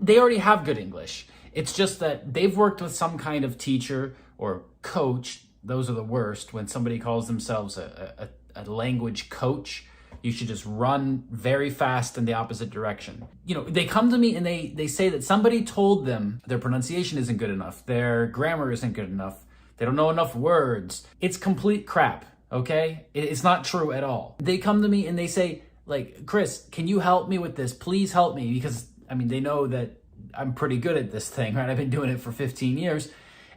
They already have good English. It's just that they've worked with some kind of teacher or coach. Those are the worst. When somebody calls themselves a language coach, you should just run very fast in the opposite direction. You know, they come to me and they say that somebody told them their pronunciation isn't good enough, their grammar isn't good enough, they don't know enough words. It's complete crap. Okay? It's not true at all. They come to me and they say, like, Chris, can you help me with this? Please help me. Because, I mean, they know that I'm pretty good at this thing, right? I've been doing it for 15 years.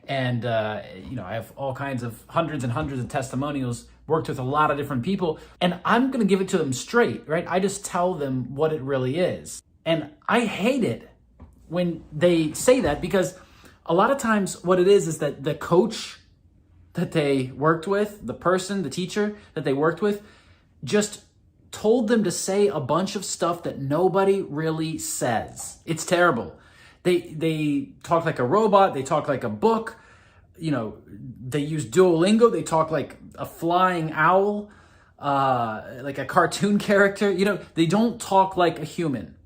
And, you know, I have all kinds of hundreds and hundreds of testimonials, worked with a lot of different people. And I'm going to give it to them straight, right? I just tell them what it really is. And I hate it when they say that, because a lot of times what it is that the coach that they worked with, the person, the teacher that they worked with, just told them to say a bunch of stuff that nobody really says. It's terrible. They talk like a robot. They talk like a book. You know, they use Duolingo. They talk like a flying owl, like a cartoon character. You know, they don't talk like a human.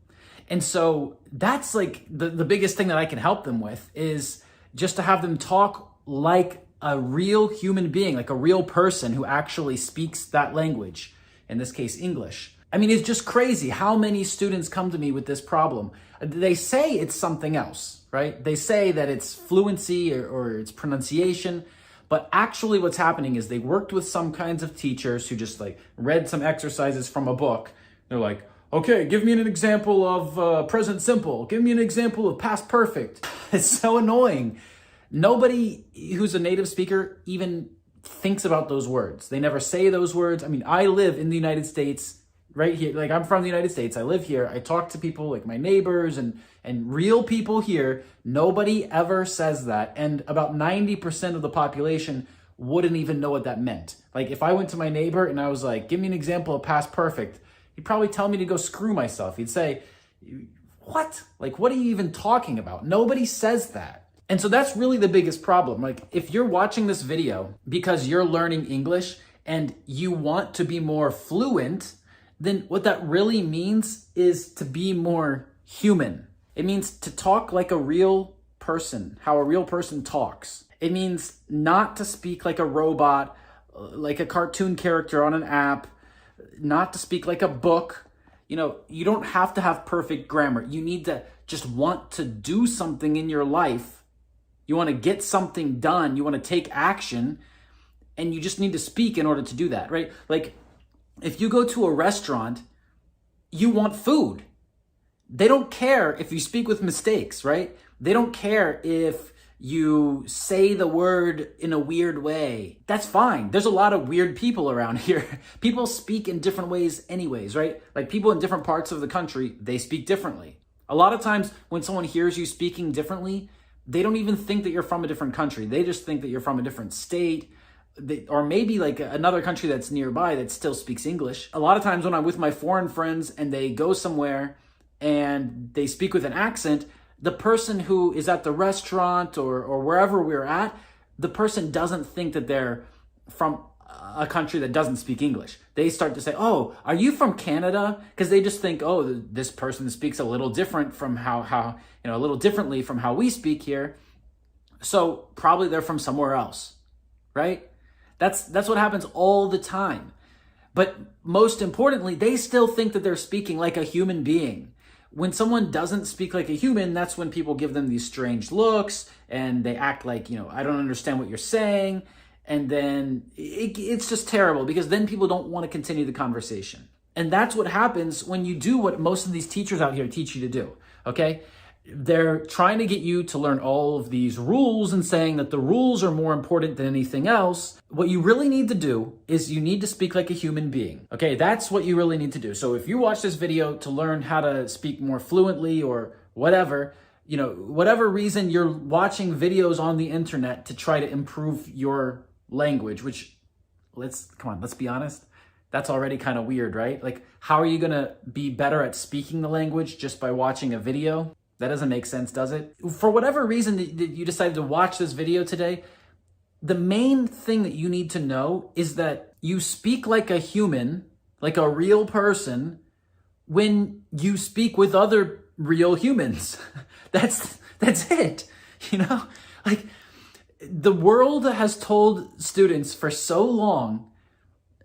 And so that's like the biggest thing that I can help them with, is just to have them talk like a real human being, like a real person who actually speaks that language, in this case, English. I mean, it's just crazy how many students come to me with this problem. They say it's something else, right? They say that it's fluency or it's pronunciation, but actually what's happening is they worked with some kinds of teachers who just like read some exercises from a book. They're like, okay, give me an example of present simple. Give me an example of past perfect. It's so annoying. Nobody who's a native speaker even thinks about those words. They never say those words. I mean, I live in the United States right here. Like, I'm from the United States. I live here. I talk to people like my neighbors and real people here. Nobody ever says that. And about 90% of the population wouldn't even know what that meant. Like, if I went to my neighbor and I was like, give me an example of past perfect, he'd probably tell me to go screw myself. He'd say, what? Like, what are you even talking about? Nobody says that. And so that's really the biggest problem. Like, if you're watching this video because you're learning English and you want to be more fluent, then what that really means is to be more human. It means to talk like a real person, how a real person talks. It means not to speak like a robot, like a cartoon character on an app, not to speak like a book. You know, you don't have to have perfect grammar. You need to just want to do something in your life. You want to get something done. You want to take action, and you just need to speak in order to do that, right? Like, if you go to a restaurant, you want food. They don't care if you speak with mistakes, right? They don't care if you say the word in a weird way. That's fine. There's a lot of weird people around here. People speak in different ways anyways, right? Like, people in different parts of the country, they speak differently. A lot of times when someone hears you speaking differently, they don't even think that you're from a different country. They just think that you're from a different state, or maybe like another country that's nearby that still speaks English. A lot of times when I'm with my foreign friends and they go somewhere and they speak with an accent, the person who is at the restaurant or wherever we're at, the person doesn't think that they're from a country that doesn't speak English. They start to say, oh, are you from Canada? Because they just think, oh, this person speaks a little different from how a little differently from how we speak here. So probably they're from somewhere else, right? That's what happens all the time. But most importantly, they still think that they're speaking like a human being. When someone doesn't speak like a human, that's when people give them these strange looks and they act like, I don't understand what you're saying. And then it's just terrible because then people don't want to continue the conversation. And that's what happens when you do what most of these teachers out here teach you to do, okay? They're trying to get you to learn all of these rules and saying that the rules are more important than anything else. What you really need to do is you need to speak like a human being, okay? That's what you really need to do. So if you watch this video to learn how to speak more fluently or whatever, whatever reason you're watching videos on the internet to try to improve your language, which let's be honest, that's already kind of weird, right? Like, how are you gonna be better at speaking the language just by watching a video? That doesn't make sense, does it? For whatever reason that you decided to watch this video today, the main thing that you need to know is that you speak like a human, like a real person, when you speak with other real humans. That's it, Like, the world has told students for so long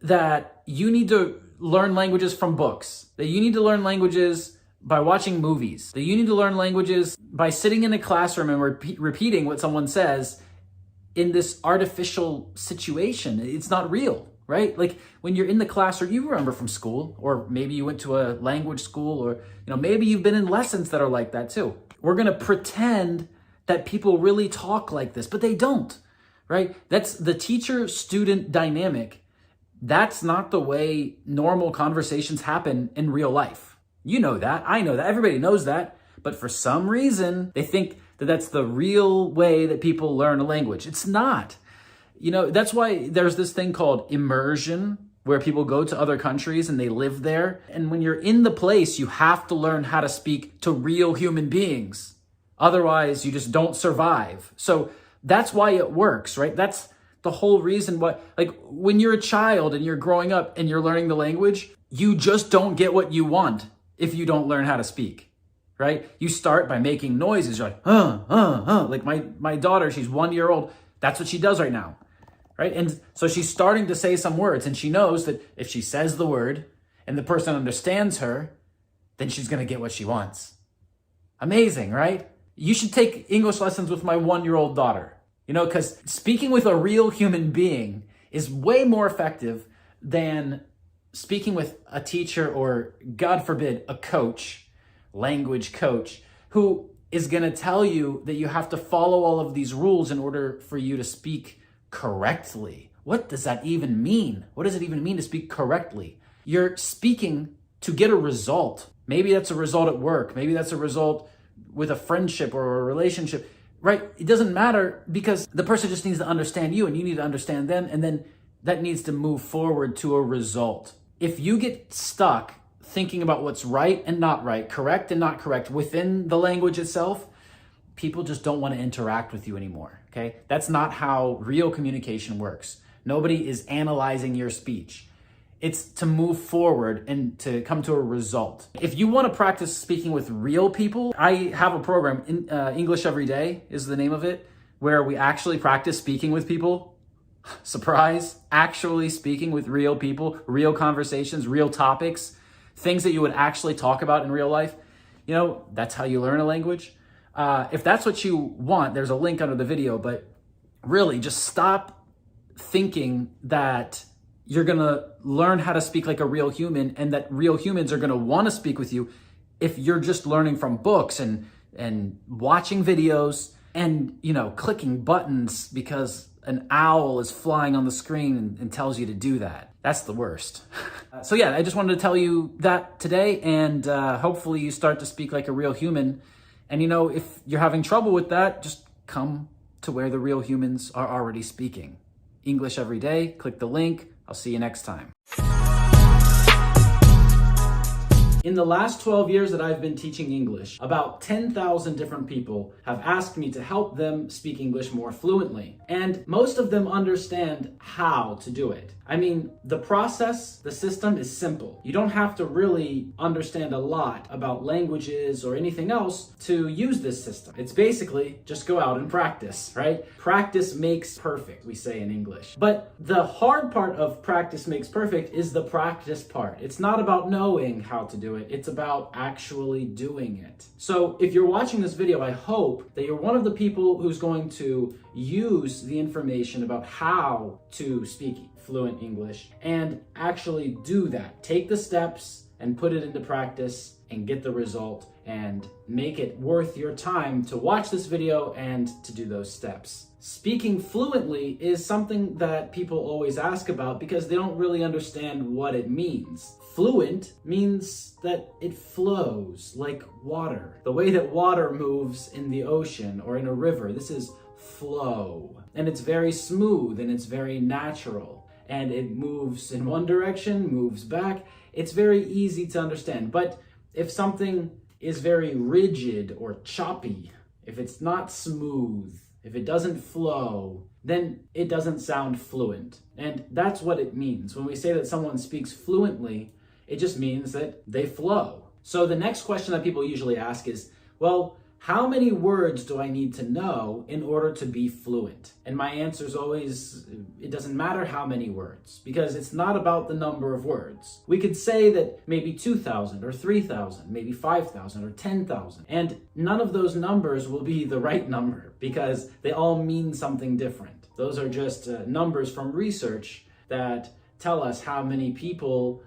that you need to learn languages from books, that you need to learn languages by watching movies, that you need to learn languages by sitting in a classroom and repeating what someone says in this artificial situation. It's not real, right? Like when you're in the class, or you remember from school, or maybe you went to a language school, or maybe you've been in lessons that are like that too. We're gonna pretend that people really talk like this, but they don't, right? That's the teacher-student dynamic. That's not the way normal conversations happen in real life. You know that, I know that, everybody knows that, but for some reason, they think that that's the real way that people learn a language. It's not. That's why there's this thing called immersion, where people go to other countries and they live there. And when you're in the place, you have to learn how to speak to real human beings. Otherwise, you just don't survive. So that's why it works, right? That's the whole reason why, like when you're a child and you're growing up and you're learning the language, you just don't get what you want if you don't learn how to speak, right? You start by making noises. You're like, like my daughter, she's 1 year old. That's what she does right now, right? And so she's starting to say some words, and she knows that if she says the word and the person understands her, then she's going to get what she wants. Amazing, right? You should take English lessons with my 1 year old daughter, because speaking with a real human being is way more effective than speaking with a teacher or, God forbid, a coach, language coach, who is going to tell you that you have to follow all of these rules in order for you to speak correctly. What does that even mean? What does it even mean to speak correctly? You're speaking to get a result. Maybe that's a result at work. Maybe that's a result with a friendship or a relationship, right? It doesn't matter, because the person just needs to understand you and you need to understand them. And then that needs to move forward to a result. If you get stuck thinking about what's right and not right, correct and not correct within the language itself, people just don't want to interact with you anymore, okay? That's not how real communication works. Nobody is analyzing your speech. It's to move forward and to come to a result. If you want to practice speaking with real people, I have a program, English Every Day is the name of it, where we actually practice speaking with people. Surprise, actually speaking with real people, real conversations, real topics, things that you would actually talk about in real life. That's how you learn a language. If that's what you want, there's a link under the video, but really just stop thinking that you're going to learn how to speak like a real human and that real humans are going to want to speak with you if you're just learning from books and watching videos and, clicking buttons because an owl is flying on the screen and tells you to do that. That's the worst. So yeah, I just wanted to tell you that today, and hopefully you start to speak like a real human. And if you're having trouble with that, just come to where the real humans are already speaking. English Every Day, click the link. I'll see you next time. In the last 12 years that I've been teaching English, about 10,000 different people have asked me to help them speak English more fluently. And most of them understand how to do it. I mean, the process, the system is simple. You don't have to really understand a lot about languages or anything else to use this system. It's basically just go out and practice, right? Practice makes perfect, we say in English. But the hard part of practice makes perfect is the practice part. It's not about knowing how to do it. It's about actually doing it. So if you're watching this video, I hope that you're one of the people who's going to use the information about how to speak fluent English and actually do that. Take the steps and put it into practice and get the result and make it worth your time to watch this video and to do those steps. Speaking fluently is something that people always ask about because they don't really understand what it means. Fluent means that it flows like water. The way that water moves in the ocean or in a river, this is flow. And it's very smooth and it's very natural. And it moves in one direction, moves back. It's very easy to understand. But if something is very rigid or choppy, if it's not smooth, if it doesn't flow, then it doesn't sound fluent. And that's what it means. When we say that someone speaks fluently, it just means that they flow. So the next question that people usually ask is, well, how many words do I need to know in order to be fluent? And my answer is always, it doesn't matter how many words, because it's not about the number of words. We could say that maybe 2,000 or 3,000, maybe 5,000 or 10,000. And none of those numbers will be the right number because they all mean something different. Those are just numbers from research that tell us how many people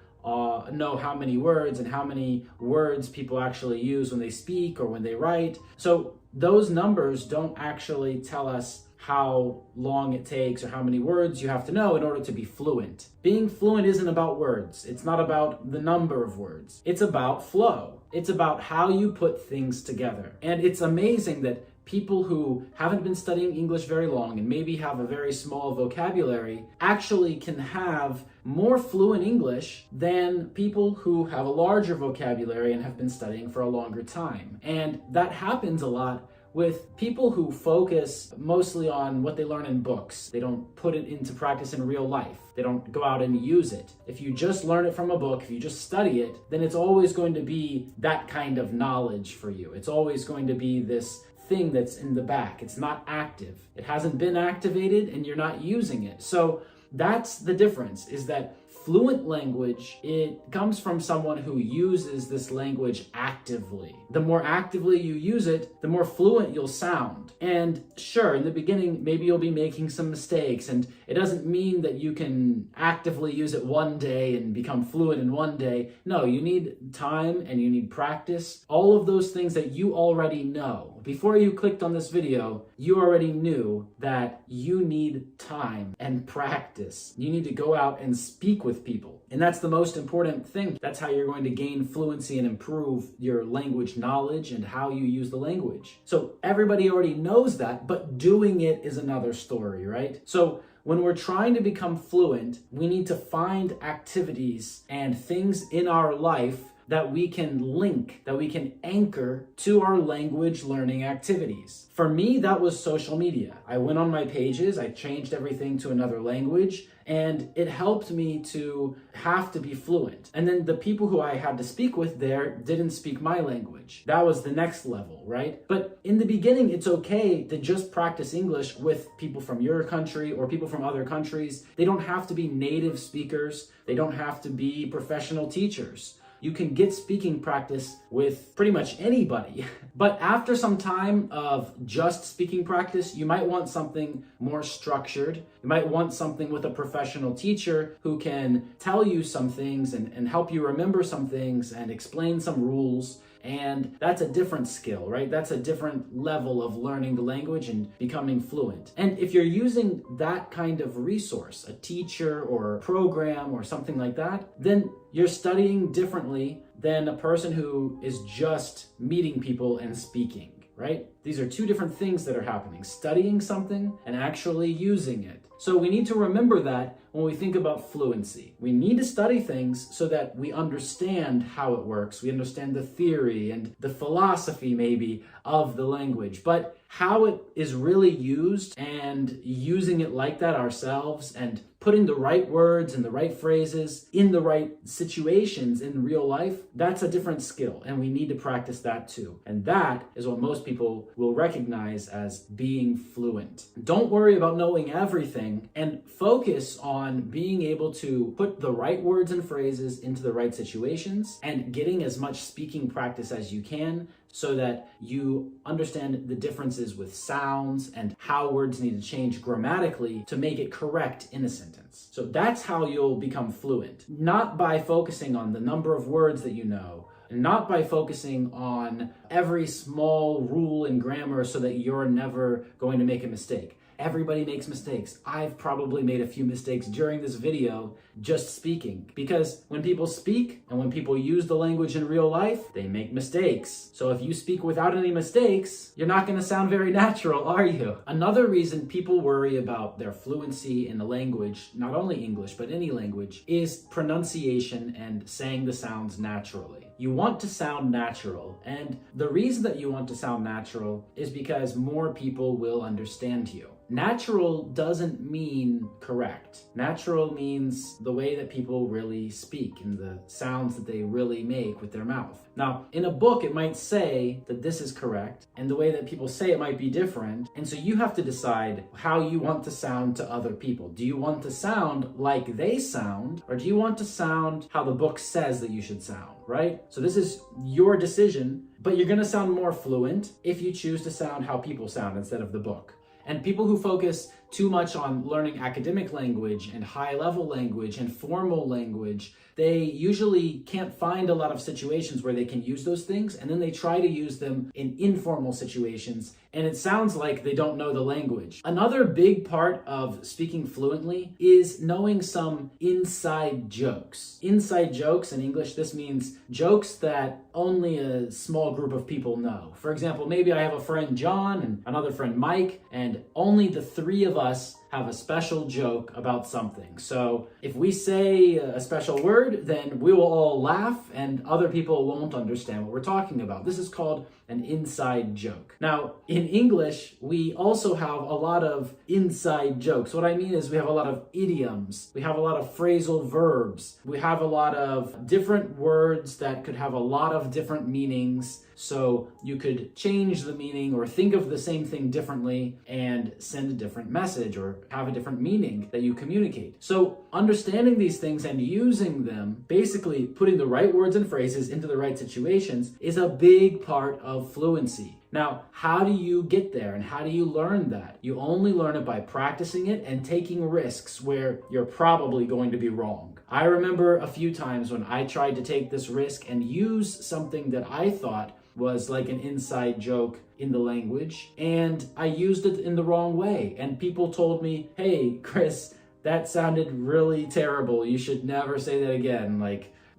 know how many words and how many words people actually use when they speak or when they write. So those numbers don't actually tell us how long it takes or how many words you have to know in order to be fluent. Being fluent isn't about words. It's not about the number of words. It's about flow. It's about how you put things together. And it's amazing that people who haven't been studying English very long and maybe have a very small vocabulary actually can have more fluent English than people who have a larger vocabulary and have been studying for a longer time. And that happens a lot with people who focus mostly on what they learn in books. They don't put it into practice in real life. They don't go out and use it. If you just learn it from a book, if you just study it, then it's always going to be that kind of knowledge for you. It's always going to be this thing that's in the back. It's not active. It hasn't been activated and you're not using it. So that's the difference, is that fluent language, it comes from someone who uses this language actively. The more actively you use it, the more fluent you'll sound. And sure, in the beginning, maybe you'll be making some mistakes, and it doesn't mean that you can actively use it one day and become fluent in one day. No, you need time and you need practice. All of those things that you already know. Before you clicked on this video, you already knew that you need time and practice. You need to go out and speak with people. And that's the most important thing. That's how you're going to gain fluency and improve your language knowledge and how you use the language. So everybody already knows that, but doing it is another story, right? So when we're trying to become fluent, we need to find activities and things in our life that we can link, that we can anchor to our language learning activities. For me, that was social media. I went on my pages, I changed everything to another language, and it helped me to have to be fluent. And then the people who I had to speak with there didn't speak my language. That was the next level, right? But in the beginning, it's okay to just practice English with people from your country or people from other countries. They don't have to be native speakers. They don't have to be professional teachers. You can get speaking practice with pretty much anybody. But after some time of just speaking practice, you might want something more structured. You might want something with a professional teacher who can tell you some things and help you remember some things and explain some rules. And that's a different skill, right? That's a different level of learning the language and becoming fluent. And if you're using that kind of resource, a teacher or a program or something like that, then you're studying differently than a person who is just meeting people and speaking, right? These are two different things that are happening, studying something and actually using it. So we need to remember that when we think about fluency. We need to study things so that we understand how it works. We understand the theory and the philosophy maybe of the language, but how it is really used and using it like that ourselves and putting the right words and the right phrases in the right situations in real life, that's a different skill, and we need to practice that too. And that is what most people will recognize as being fluent. Don't worry about knowing everything and focus on being able to put the right words and phrases into the right situations and getting as much speaking practice as you can so that you understand the differences with sounds and how words need to change grammatically to make it correct in a sentence. So that's how you'll become fluent, not by focusing on the number of words that you know, and not by focusing on every small rule in grammar so that you're never going to make a mistake. Everybody makes mistakes. I've probably made a few mistakes during this video just speaking, because when people speak and when people use the language in real life, they make mistakes. So if you speak without any mistakes, you're not going to sound very natural, are you? Another reason people worry about their fluency in the language, not only English, but any language, is pronunciation and saying the sounds naturally. You want to sound natural, and the reason that you want to sound natural is because more people will understand you. Natural doesn't mean correct. Natural means the way that people really speak and the sounds that they really make with their mouth. Now, in a book, it might say that this is correct, and the way that people say it might be different. And so you have to decide how you want to sound to other people. Do you want to sound like they sound, or do you want to sound how the book says that you should sound, right? So this is your decision, but you're going to sound more fluent if you choose to sound how people sound instead of the book. And people who focus too much on learning academic language and high-level language and formal language, they usually can't find a lot of situations where they can use those things, and then they try to use them in informal situations, and it sounds like they don't know the language. Another big part of speaking fluently is knowing some inside jokes. Inside jokes in English, this means jokes that only a small group of people know. For example, maybe I have a friend John and another friend Mike, and only the three of us have a special joke about something. So if we say a special word, then we will all laugh and other people won't understand what we're talking about. This is called an inside joke. Now, in English, we also have a lot of inside jokes. What I mean is we have a lot of idioms. We have a lot of phrasal verbs. We have a lot of different words that could have a lot of different meanings. So you could change the meaning or think of the same thing differently and send a different message or have a different meaning that you communicate. So understanding these things and using them, basically putting the right words and phrases into the right situations, is a big part of fluency. Now, how do you get there and how do you learn that? You only learn it by practicing it and taking risks where you're probably going to be wrong. I remember a few times when I tried to take this risk and use something that I thought was like an inside joke in the language, and I used it in the wrong way. And people told me, hey, Chris, that sounded really terrible. You should never say that again.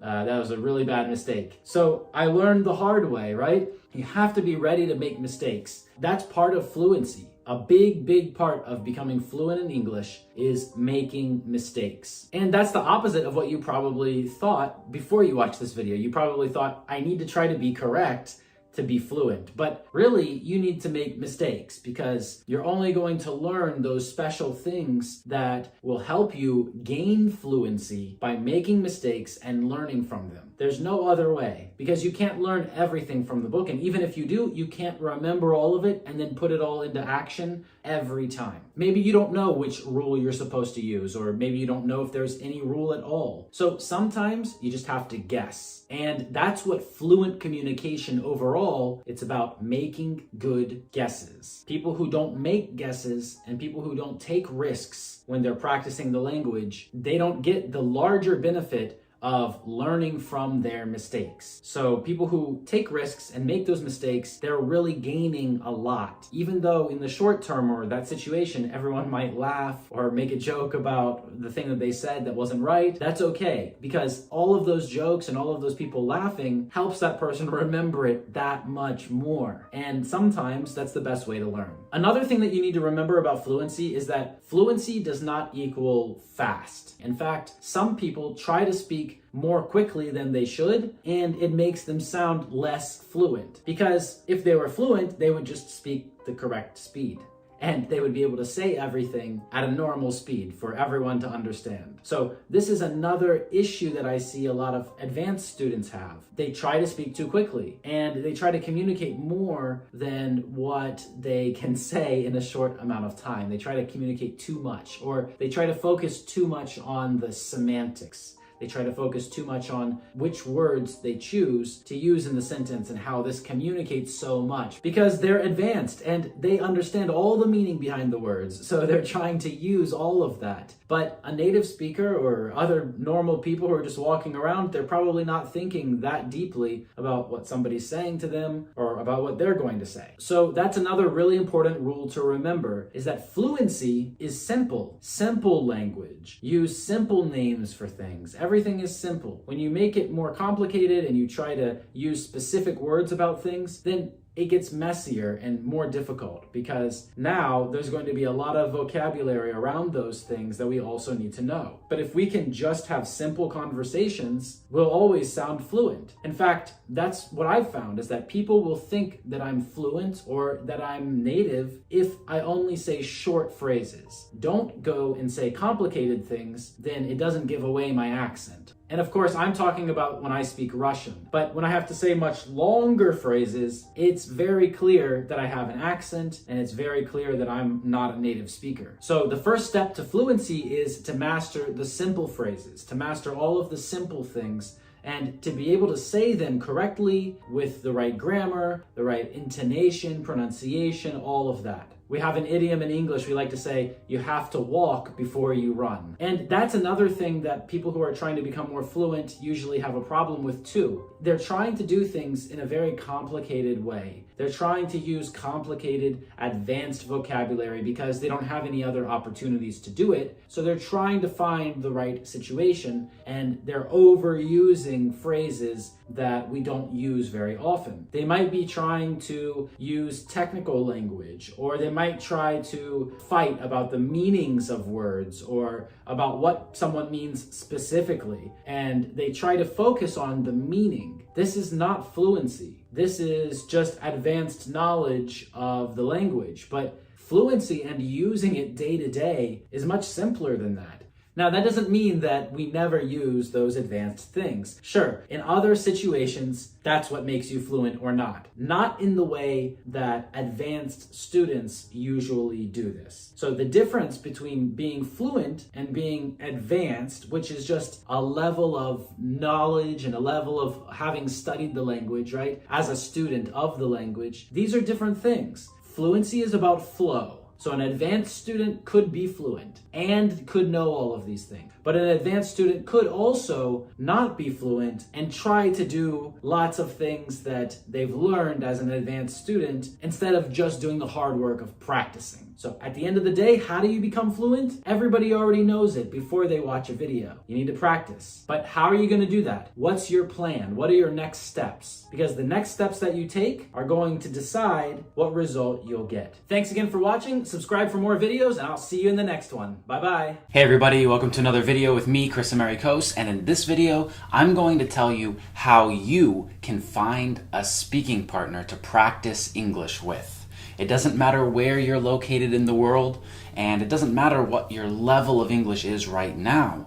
That was a really bad mistake. So I learned the hard way, right? You have to be ready to make mistakes. That's part of fluency. A big part of becoming fluent in English is making mistakes. And that's the opposite of what you probably thought before you watched this video. You probably thought, I need to try to be correct to be fluent. But really, you need to make mistakes because you're only going to learn those special things that will help you gain fluency by making mistakes and learning from them. There's no other way, because you can't learn everything from the book. And even if you do, you can't remember all of it and then put it all into action every time. Maybe you don't know which rule you're supposed to use, or maybe you don't know if there's any rule at all. So sometimes you just have to guess. And that's what fluent communication overall, it's about making good guesses. People who don't make guesses and people who don't take risks when they're practicing the language, they don't get the larger benefit of learning from their mistakes. So people who take risks and make those mistakes, they're really gaining a lot. Even though in the short term or that situation, everyone might laugh or make a joke about the thing that they said that wasn't right, that's okay, because all of those jokes and all of those people laughing helps that person remember it that much more. And sometimes that's the best way to learn. Another thing that you need to remember about fluency is that fluency does not equal fast. In fact, some people try to speak more quickly than they should, and it makes them sound less fluent. Because if they were fluent, they would just speak the correct speed, and they would be able to say everything at a normal speed for everyone to understand. So this is another issue that I see a lot of advanced students have. They try to speak too quickly, and they try to communicate more than what they can say in a short amount of time. They try to communicate too much, or they try to focus too much on the semantics. They try to focus too much on which words they choose to use in the sentence and how this communicates so much, because they're advanced and they understand all the meaning behind the words. So they're trying to use all of that. But a native speaker or other normal people who are just walking around, they're probably not thinking that deeply about what somebody's saying to them or about what they're going to say. So that's another really important rule to remember, is that fluency is simple. Simple language. Use simple names for things. Everything is simple. When you make it more complicated and you try to use specific words about things, then it gets messier and more difficult, because now there's going to be a lot of vocabulary around those things that we also need to know. But if we can just have simple conversations, we'll always sound fluent. In fact, that's what I've found, is that people will think that I'm fluent or that I'm native if I only say short phrases. Don't go and say complicated things, then it doesn't give away my accent. And of course, I'm talking about when I speak Russian. But when I have to say much longer phrases, it's very clear that I have an accent, and it's very clear that I'm not a native speaker. So the first step to fluency is to master the simple phrases, to master all of the simple things, and to be able to say them correctly with the right grammar, the right intonation, pronunciation, all of that. We have an idiom in English, we like to say, you have to walk before you run. And that's another thing that people who are trying to become more fluent usually have a problem with too. They're trying to do things in a very complicated way. They're trying to use complicated, advanced vocabulary because they don't have any other opportunities to do it. So they're trying to find the right situation, and they're overusing phrases that we don't use very often. They might be trying to use technical language, or they might try to fight about the meanings of words or about what someone means specifically, and they try to focus on the meaning. This is not fluency. This is just advanced knowledge of the language, but fluency and using it day to day is much simpler than that. Now, that doesn't mean that we never use those advanced things. Sure, in other situations, that's what makes you fluent or not. Not in the way that advanced students usually do this. So the difference between being fluent and being advanced, which is just a level of knowledge and a level of having studied the language, right, as a student of the language, these are different things. Fluency is about flow. So an advanced student could be fluent and could know all of these things. But an advanced student could also not be fluent and try to do lots of things that they've learned as an advanced student instead of just doing the hard work of practicing. So at the end of the day, how do you become fluent? Everybody already knows it before they watch a video. You need to practice. But how are you going to do that? What's your plan? What are your next steps? Because the next steps that you take are going to decide what result you'll get. Thanks again for watching. Subscribe for more videos, and I'll see you in the next one. Bye-bye. Hey everybody, welcome to another video with me, Chris Americos, and in this video, I'm going to tell you how you can find a speaking partner to practice English with. It doesn't matter where you're located in the world, and it doesn't matter what your level of English is right now.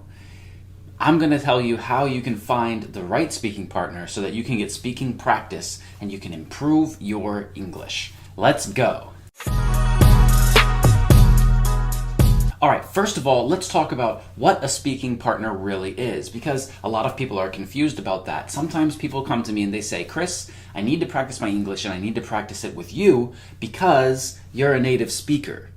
I'm going to tell you how you can find the right speaking partner so that you can get speaking practice and you can improve your English. Let's go. All right, first of all, let's talk about what a speaking partner really is, because a lot of people are confused about that. Sometimes people come to me and they say, Chris, I need to practice my English and I need to practice it with you because you're a native speaker.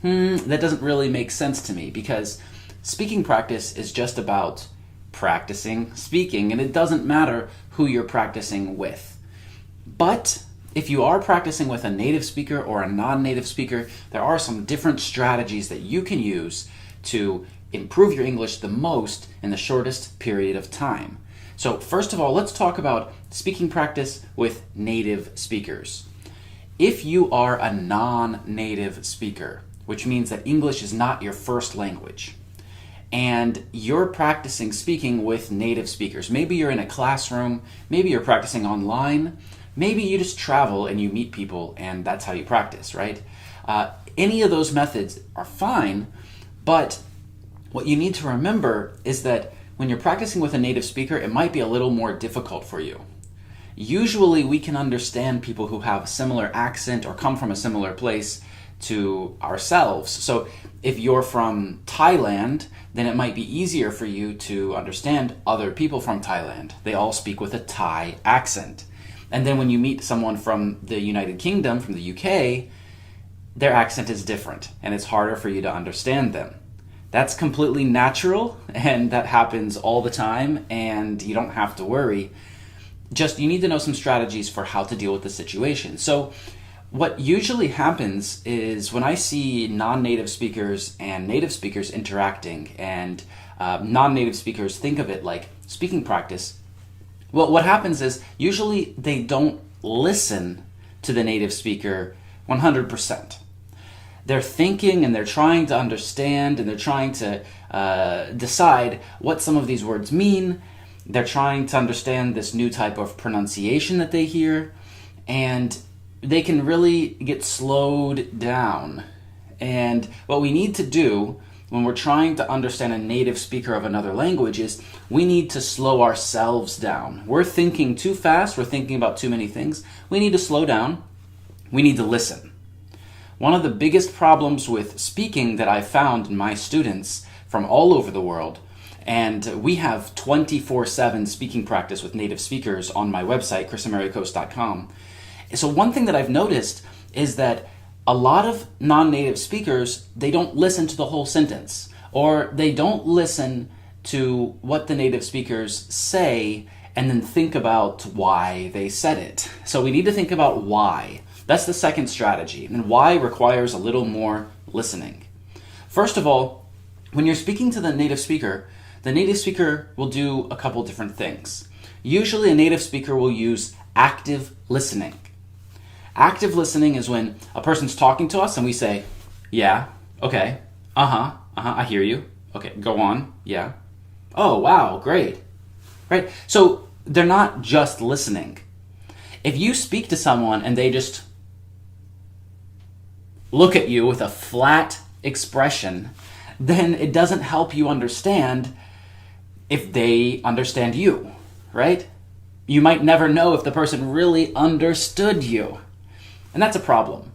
That doesn't really make sense to me, because speaking practice is just about practicing speaking, and it doesn't matter who you're practicing with. But if you are practicing with a native speaker or a non-native speaker, there are some different strategies that you can use to improve your English the most in the shortest period of time. So first of all, let's talk about speaking practice with native speakers. If you are a non-native speaker, which means that English is not your first language, and you're practicing speaking with native speakers, maybe you're in a classroom, maybe you're practicing online, maybe you just travel and you meet people and that's how you practice, right? Any of those methods are fine, but what you need to remember is that when you're practicing with a native speaker, it might be a little more difficult for you. Usually we can understand people who have a similar accent or come from a similar place to ourselves. So if you're from Thailand, then it might be easier for you to understand other people from Thailand. They all speak with a Thai accent. And then when you meet someone from the United Kingdom, from the UK, their accent is different and it's harder for you to understand them. That's completely natural and that happens all the time and you don't have to worry. Just you need to know some strategies for how to deal with the situation. So what usually happens is when I see non-native speakers and native speakers interacting and non-native speakers think of it like speaking practice, well, what happens is usually they don't listen to the native speaker 100%. They're thinking and they're trying to understand and they're trying to decide what some of these words mean. They're trying to understand this new type of pronunciation that they hear, and they can really get slowed down. And what we need to do when we're trying to understand a native speaker of another language is we need to slow ourselves down. We're thinking too fast, we're thinking about too many things. We need to slow down. We need to listen. One of the biggest problems with speaking that I've found in my students from all over the world, and we have 24/7 speaking practice with native speakers on my website, chrisamericos.com. So one thing that I've noticed is that a lot of non-native speakers, they don't listen to the whole sentence, or they don't listen to what the native speakers say and then think about why they said it. So we need to think about why. That's the second strategy, and why requires a little more listening. First of all, when you're speaking to the native speaker will do a couple different things. Usually a native speaker will use active listening. Active listening is when a person's talking to us and we say, yeah, okay, I hear you. Okay, go on, yeah. Oh, wow, great. Right? So they're not just listening. If you speak to someone and they just look at you with a flat expression, then it doesn't help you understand if they understand you, right? You might never know if the person really understood you. And that's a problem.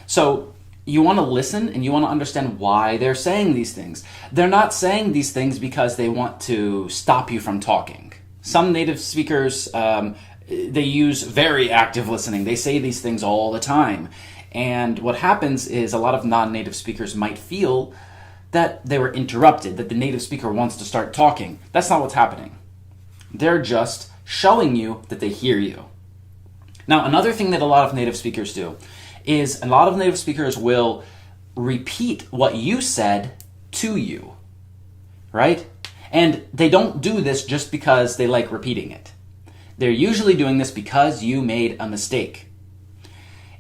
So you want to listen and you want to understand why they're saying these things. They're not saying these things because they want to stop you from talking. Some native speakers, they use very active listening. They say these things all the time. And what happens is a lot of non-native speakers might feel that they were interrupted, that the native speaker wants to start talking. That's not what's happening. They're just showing you that they hear you. Now, another thing that a lot of native speakers do is a lot of native speakers will repeat what you said to you, right? And they don't do this just because they like repeating it. They're usually doing this because you made a mistake.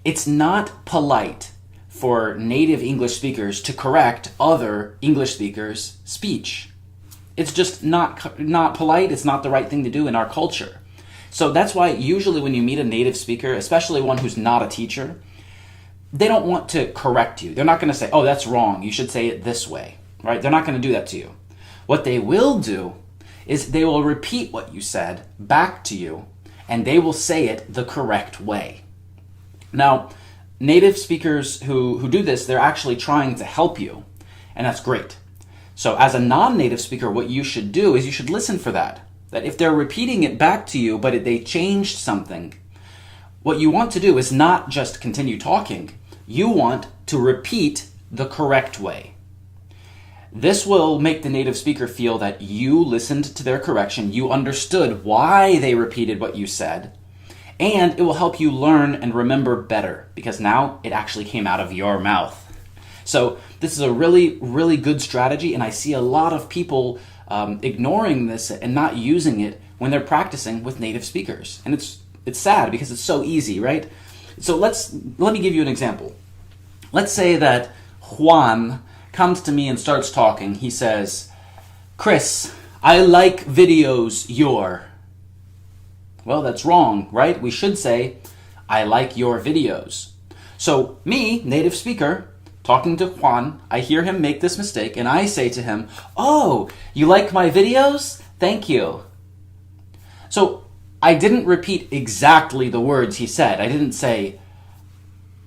It's not polite for native English speakers to correct other English speakers' speech. It's just not polite. It's not the right thing to do in our culture. So that's why usually when you meet a native speaker, especially one who's not a teacher, they don't want to correct you. They're not going to say, oh, that's wrong. You should say it this way, right? They're not going to do that to you. What they will do is they will repeat what you said back to you, and they will say it the correct way. Now, native speakers who do this, they're actually trying to help you, and that's great. So as a non-native speaker, what you should do is you should listen for that. That if they're repeating it back to you, but they changed something, what you want to do is not just continue talking. You want to repeat the correct way. This will make the native speaker feel that you listened to their correction, you understood why they repeated what you said, and it will help you learn and remember better because now it actually came out of your mouth. So this is a really, really good strategy, and I see a lot of people ignoring this and not using it when they're practicing with native speakers. And it's sad because it's so easy, right? So let me give you an example. Let's say that Juan comes to me and starts talking. He says, "Chris, I like videos your." Well, that's wrong, right? We should say, "I like your videos." So me, native speaker, talking to Juan, I hear him make this mistake and I say to him, "Oh, you like my videos? Thank you." So I didn't repeat exactly the words he said. I didn't say,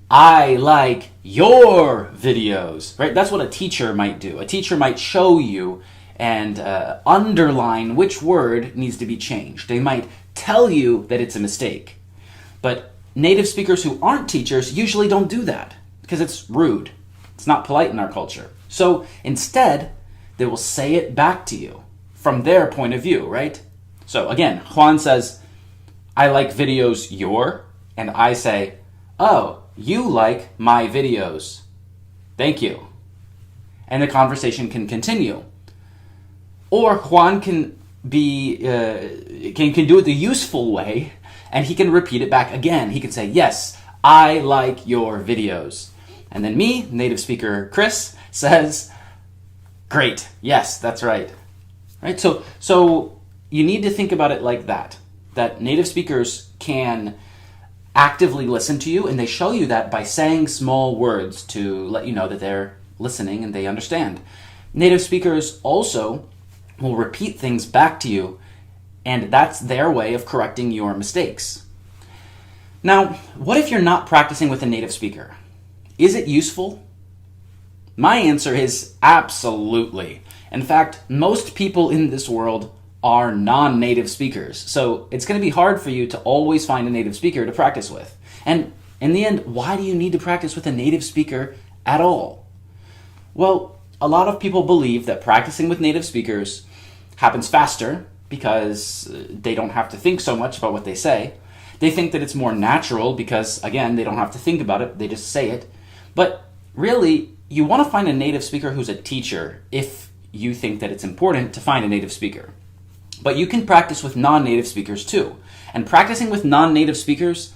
"I like your videos," right? That's what a teacher might do. A teacher might show you and underline which word needs to be changed. They might tell you that it's a mistake. But native speakers who aren't teachers usually don't do that because it's rude. It's not polite in our culture. So instead, they will say it back to you from their point of view, right? So again, Juan says, "I like videos your," and I say, "Oh, you like my videos. Thank you." And the conversation can continue. Or Juan can can do it the useful way, and he can repeat it back again. He can say, "Yes, I like your videos." And then me, native speaker Chris, says, "Great, yes, that's right." Right? So you need to think about it like that native speakers can actively listen to you, and they show you that by saying small words to let you know that they're listening and they understand. Native speakers also will repeat things back to you, and that's their way of correcting your mistakes. Now, what if you're not practicing with a native speaker? Is it useful? My answer is absolutely. In fact, most people in this world are non-native speakers, so it's going to be hard for you to always find a native speaker to practice with. And in the end, why do you need to practice with a native speaker at all? Well, a lot of people believe that practicing with native speakers happens faster because they don't have to think so much about what they say. They think that it's more natural because, again, they don't have to think about it, they just say it. But really, you want to find a native speaker who's a teacher if you think that it's important to find a native speaker. But you can practice with non-native speakers too. And practicing with non-native speakers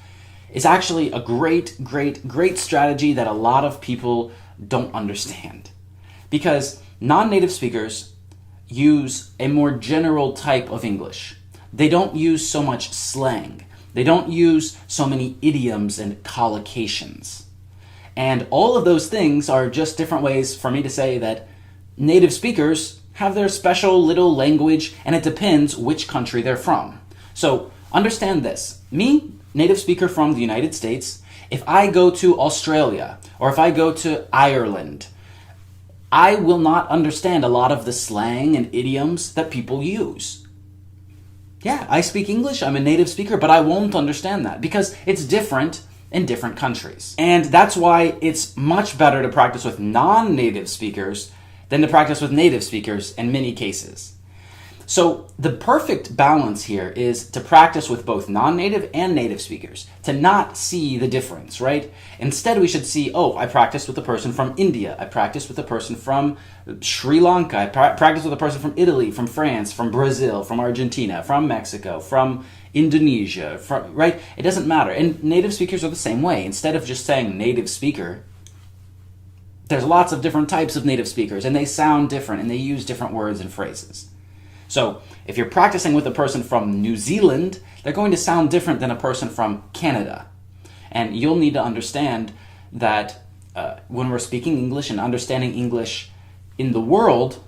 is actually a great strategy that a lot of people don't understand. Because non-native speakers use a more general type of English. They don't use so much slang. They don't use so many idioms and collocations. And all of those things are just different ways for me to say that native speakers have their special little language, and it depends which country they're from. So understand this. Me, native speaker from the United States, if I go to Australia or if I go to Ireland, I will not understand a lot of the slang and idioms that people use. Yeah, I speak English, I'm a native speaker, but I won't understand that because it's different in different countries. And that's why it's much better to practice with non-native speakers than to practice with native speakers in many cases. So the perfect balance here is to practice with both non-native and native speakers, to not see the difference, right? Instead, we should see, oh, I practiced with a person from India, I practiced with a person from Sri Lanka, I practiced with a person from Italy, from France, from Brazil, from Argentina, from Mexico, from Indonesia, right? It doesn't matter. And native speakers are the same way. Instead of just saying native speaker, there's lots of different types of native speakers, and they sound different, and they use different words and phrases. So if you're practicing with a person from New Zealand, they're going to sound different than a person from Canada. And you'll need to understand that when we're speaking English and understanding English in the world,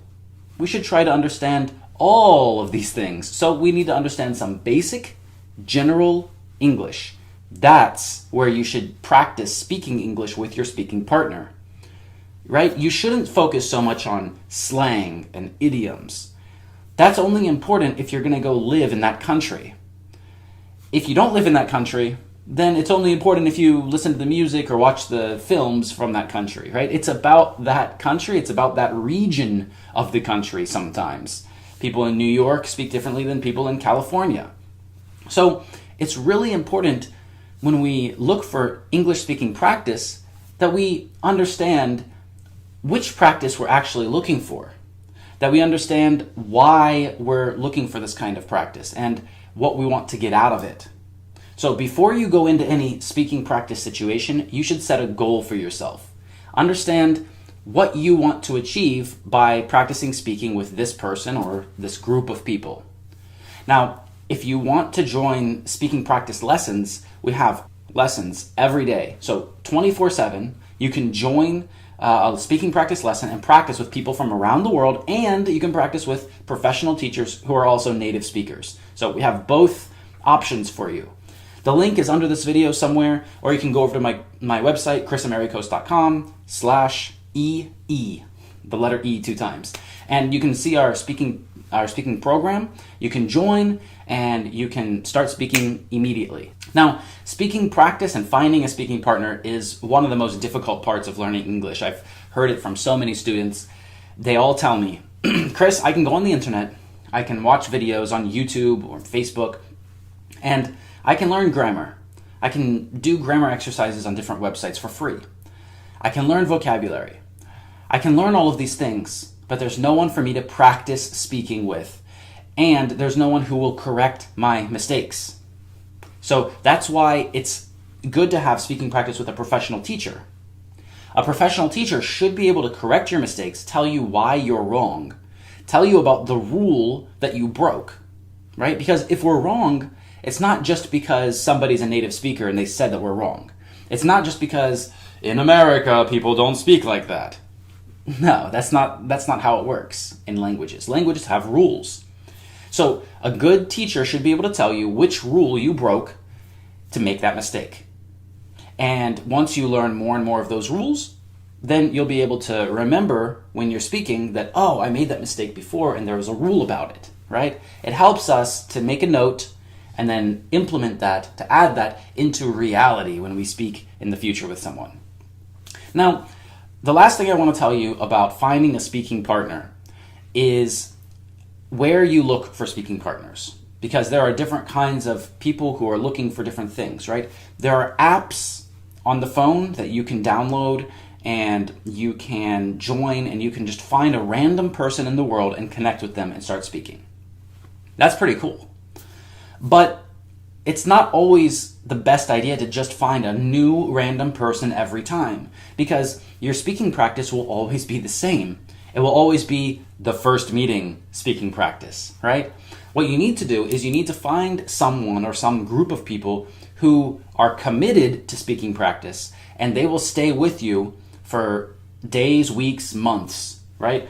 we should try to understand all of these things. So we need to understand some basic, general English. That's where you should practice speaking English with your speaking partner. Right? You shouldn't focus so much on slang and idioms. That's only important if you're going to go live in that country. If you don't live in that country, then it's only important if you listen to the music or watch the films from that country, right? It's about that country. It's about that region of the country sometimes. People in New York speak differently than people in California. So it's really important when we look for English speaking practice that we understand which practice we're actually looking for, that we understand why we're looking for this kind of practice and what we want to get out of it. So before you go into any speaking practice situation, you should set a goal for yourself. Understand what you want to achieve by practicing speaking with this person or this group of people. Now, if you want to join speaking practice lessons, we have lessons every day. So 24/7, you can join a speaking practice lesson and practice with people from around the world, and you can practice with professional teachers who are also native speakers. So we have both options for you. The link is under this video somewhere, or you can go over to my website, chrisamericos.com/EE, the letter E 2 times. And you can see our speaking program. You can join and you can start speaking immediately. Now, speaking practice and finding a speaking partner is one of the most difficult parts of learning English. I've heard it from so many students. They all tell me, Chris, I can go on the internet, I can watch videos on YouTube or Facebook, and I can learn grammar. I can do grammar exercises on different websites for free. I can learn vocabulary. I can learn all of these things, but there's no one for me to practice speaking with, and there's no one who will correct my mistakes. So that's why it's good to have speaking practice with a professional teacher. A professional teacher should be able to correct your mistakes, tell you why you're wrong, tell you about the rule that you broke, right? Because if we're wrong, it's not just because somebody's a native speaker and they said that we're wrong. It's not just because in America people don't speak like that. No, that's not how it works in languages. Languages have rules. So a good teacher should be able to tell you which rule you broke to make that mistake. And once you learn more and more of those rules, then you'll be able to remember when you're speaking that, oh, I made that mistake before and there was a rule about it, right? It helps us to make a note and then implement that, to add that into reality when we speak in the future with someone. Now, the last thing I want to tell you about finding a speaking partner is where you look for speaking partners, because there are different kinds of people who are looking for different things, right? There are apps on the phone that you can download and you can join and you can just find a random person in the world and connect with them and start speaking. That's pretty cool. But it's not always the best idea to just find a new random person every time, because your speaking practice will always be the same. It will always be the first meeting speaking practice, right? What you need to do is you need to find someone or some group of people who are committed to speaking practice, and they will stay with you for days, weeks, months, right?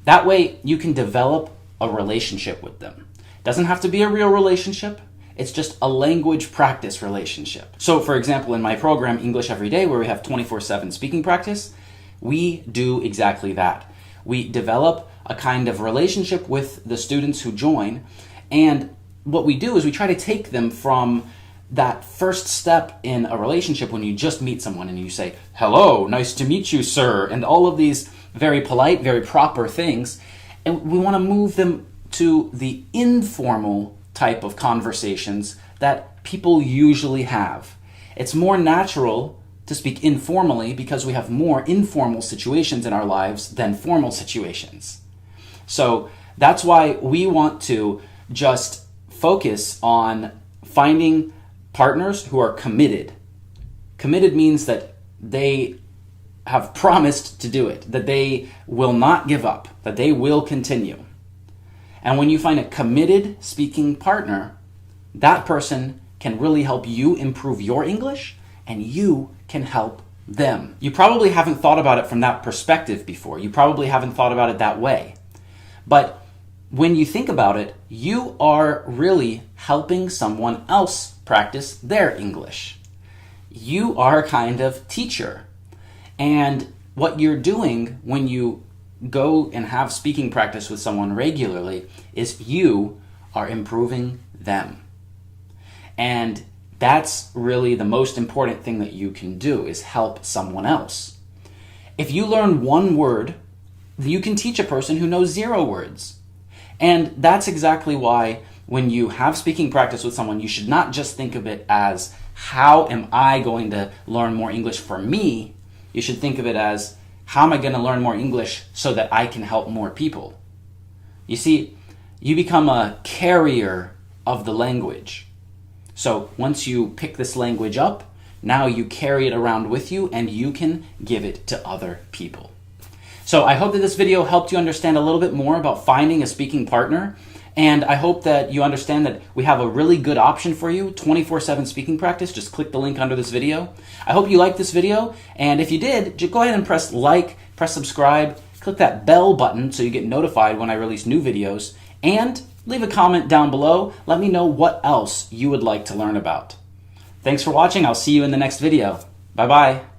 That way you can develop a relationship with them. It doesn't have to be a real relationship. It's just a language practice relationship. So for example, in my program, English Every Day, where we have 24/7 speaking practice, we do exactly that. We develop a kind of relationship with the students who join, and what we do is we try to take them from that first step in a relationship when you just meet someone and you say, hello, nice to meet you, sir, and all of these very polite, very proper things, and we want to move them to the informal type of conversations that people usually have. It's more natural to speak informally because we have more informal situations in our lives than formal situations. So that's why we want to just focus on finding partners who are committed. Committed means that they have promised to do it, that they will not give up, that they will continue. And when you find a committed speaking partner, that person can really help you improve your English, and you can help them. You probably haven't thought about it from that perspective before. You probably haven't thought about it that way. But when you think about it, you are really helping someone else practice their English. You are a kind of teacher. And what you're doing when you go and have speaking practice with someone regularly is you are improving them. And That's really the most important thing that you can do, is help someone else. If you learn one word, you can teach a person who knows 0 words. And that's exactly why when you have speaking practice with someone, you should not just think of it as, how am I going to learn more English for me? You should think of it as, how am I going to learn more English so that I can help more people? You see, you become a carrier of the language. So once you pick this language up, now you carry it around with you and you can give it to other people. So I hope that this video helped you understand a little bit more about finding a speaking partner. And I hope that you understand that we have a really good option for you, 24/7 speaking practice. Just click the link under this video. I hope you liked this video. And if you did, just go ahead and press like, press subscribe, click that bell button so you get notified when I release new videos. And leave a comment down below. Let me know what else you would like to learn about. Thanks for watching. I'll see you in the next video. Bye-bye.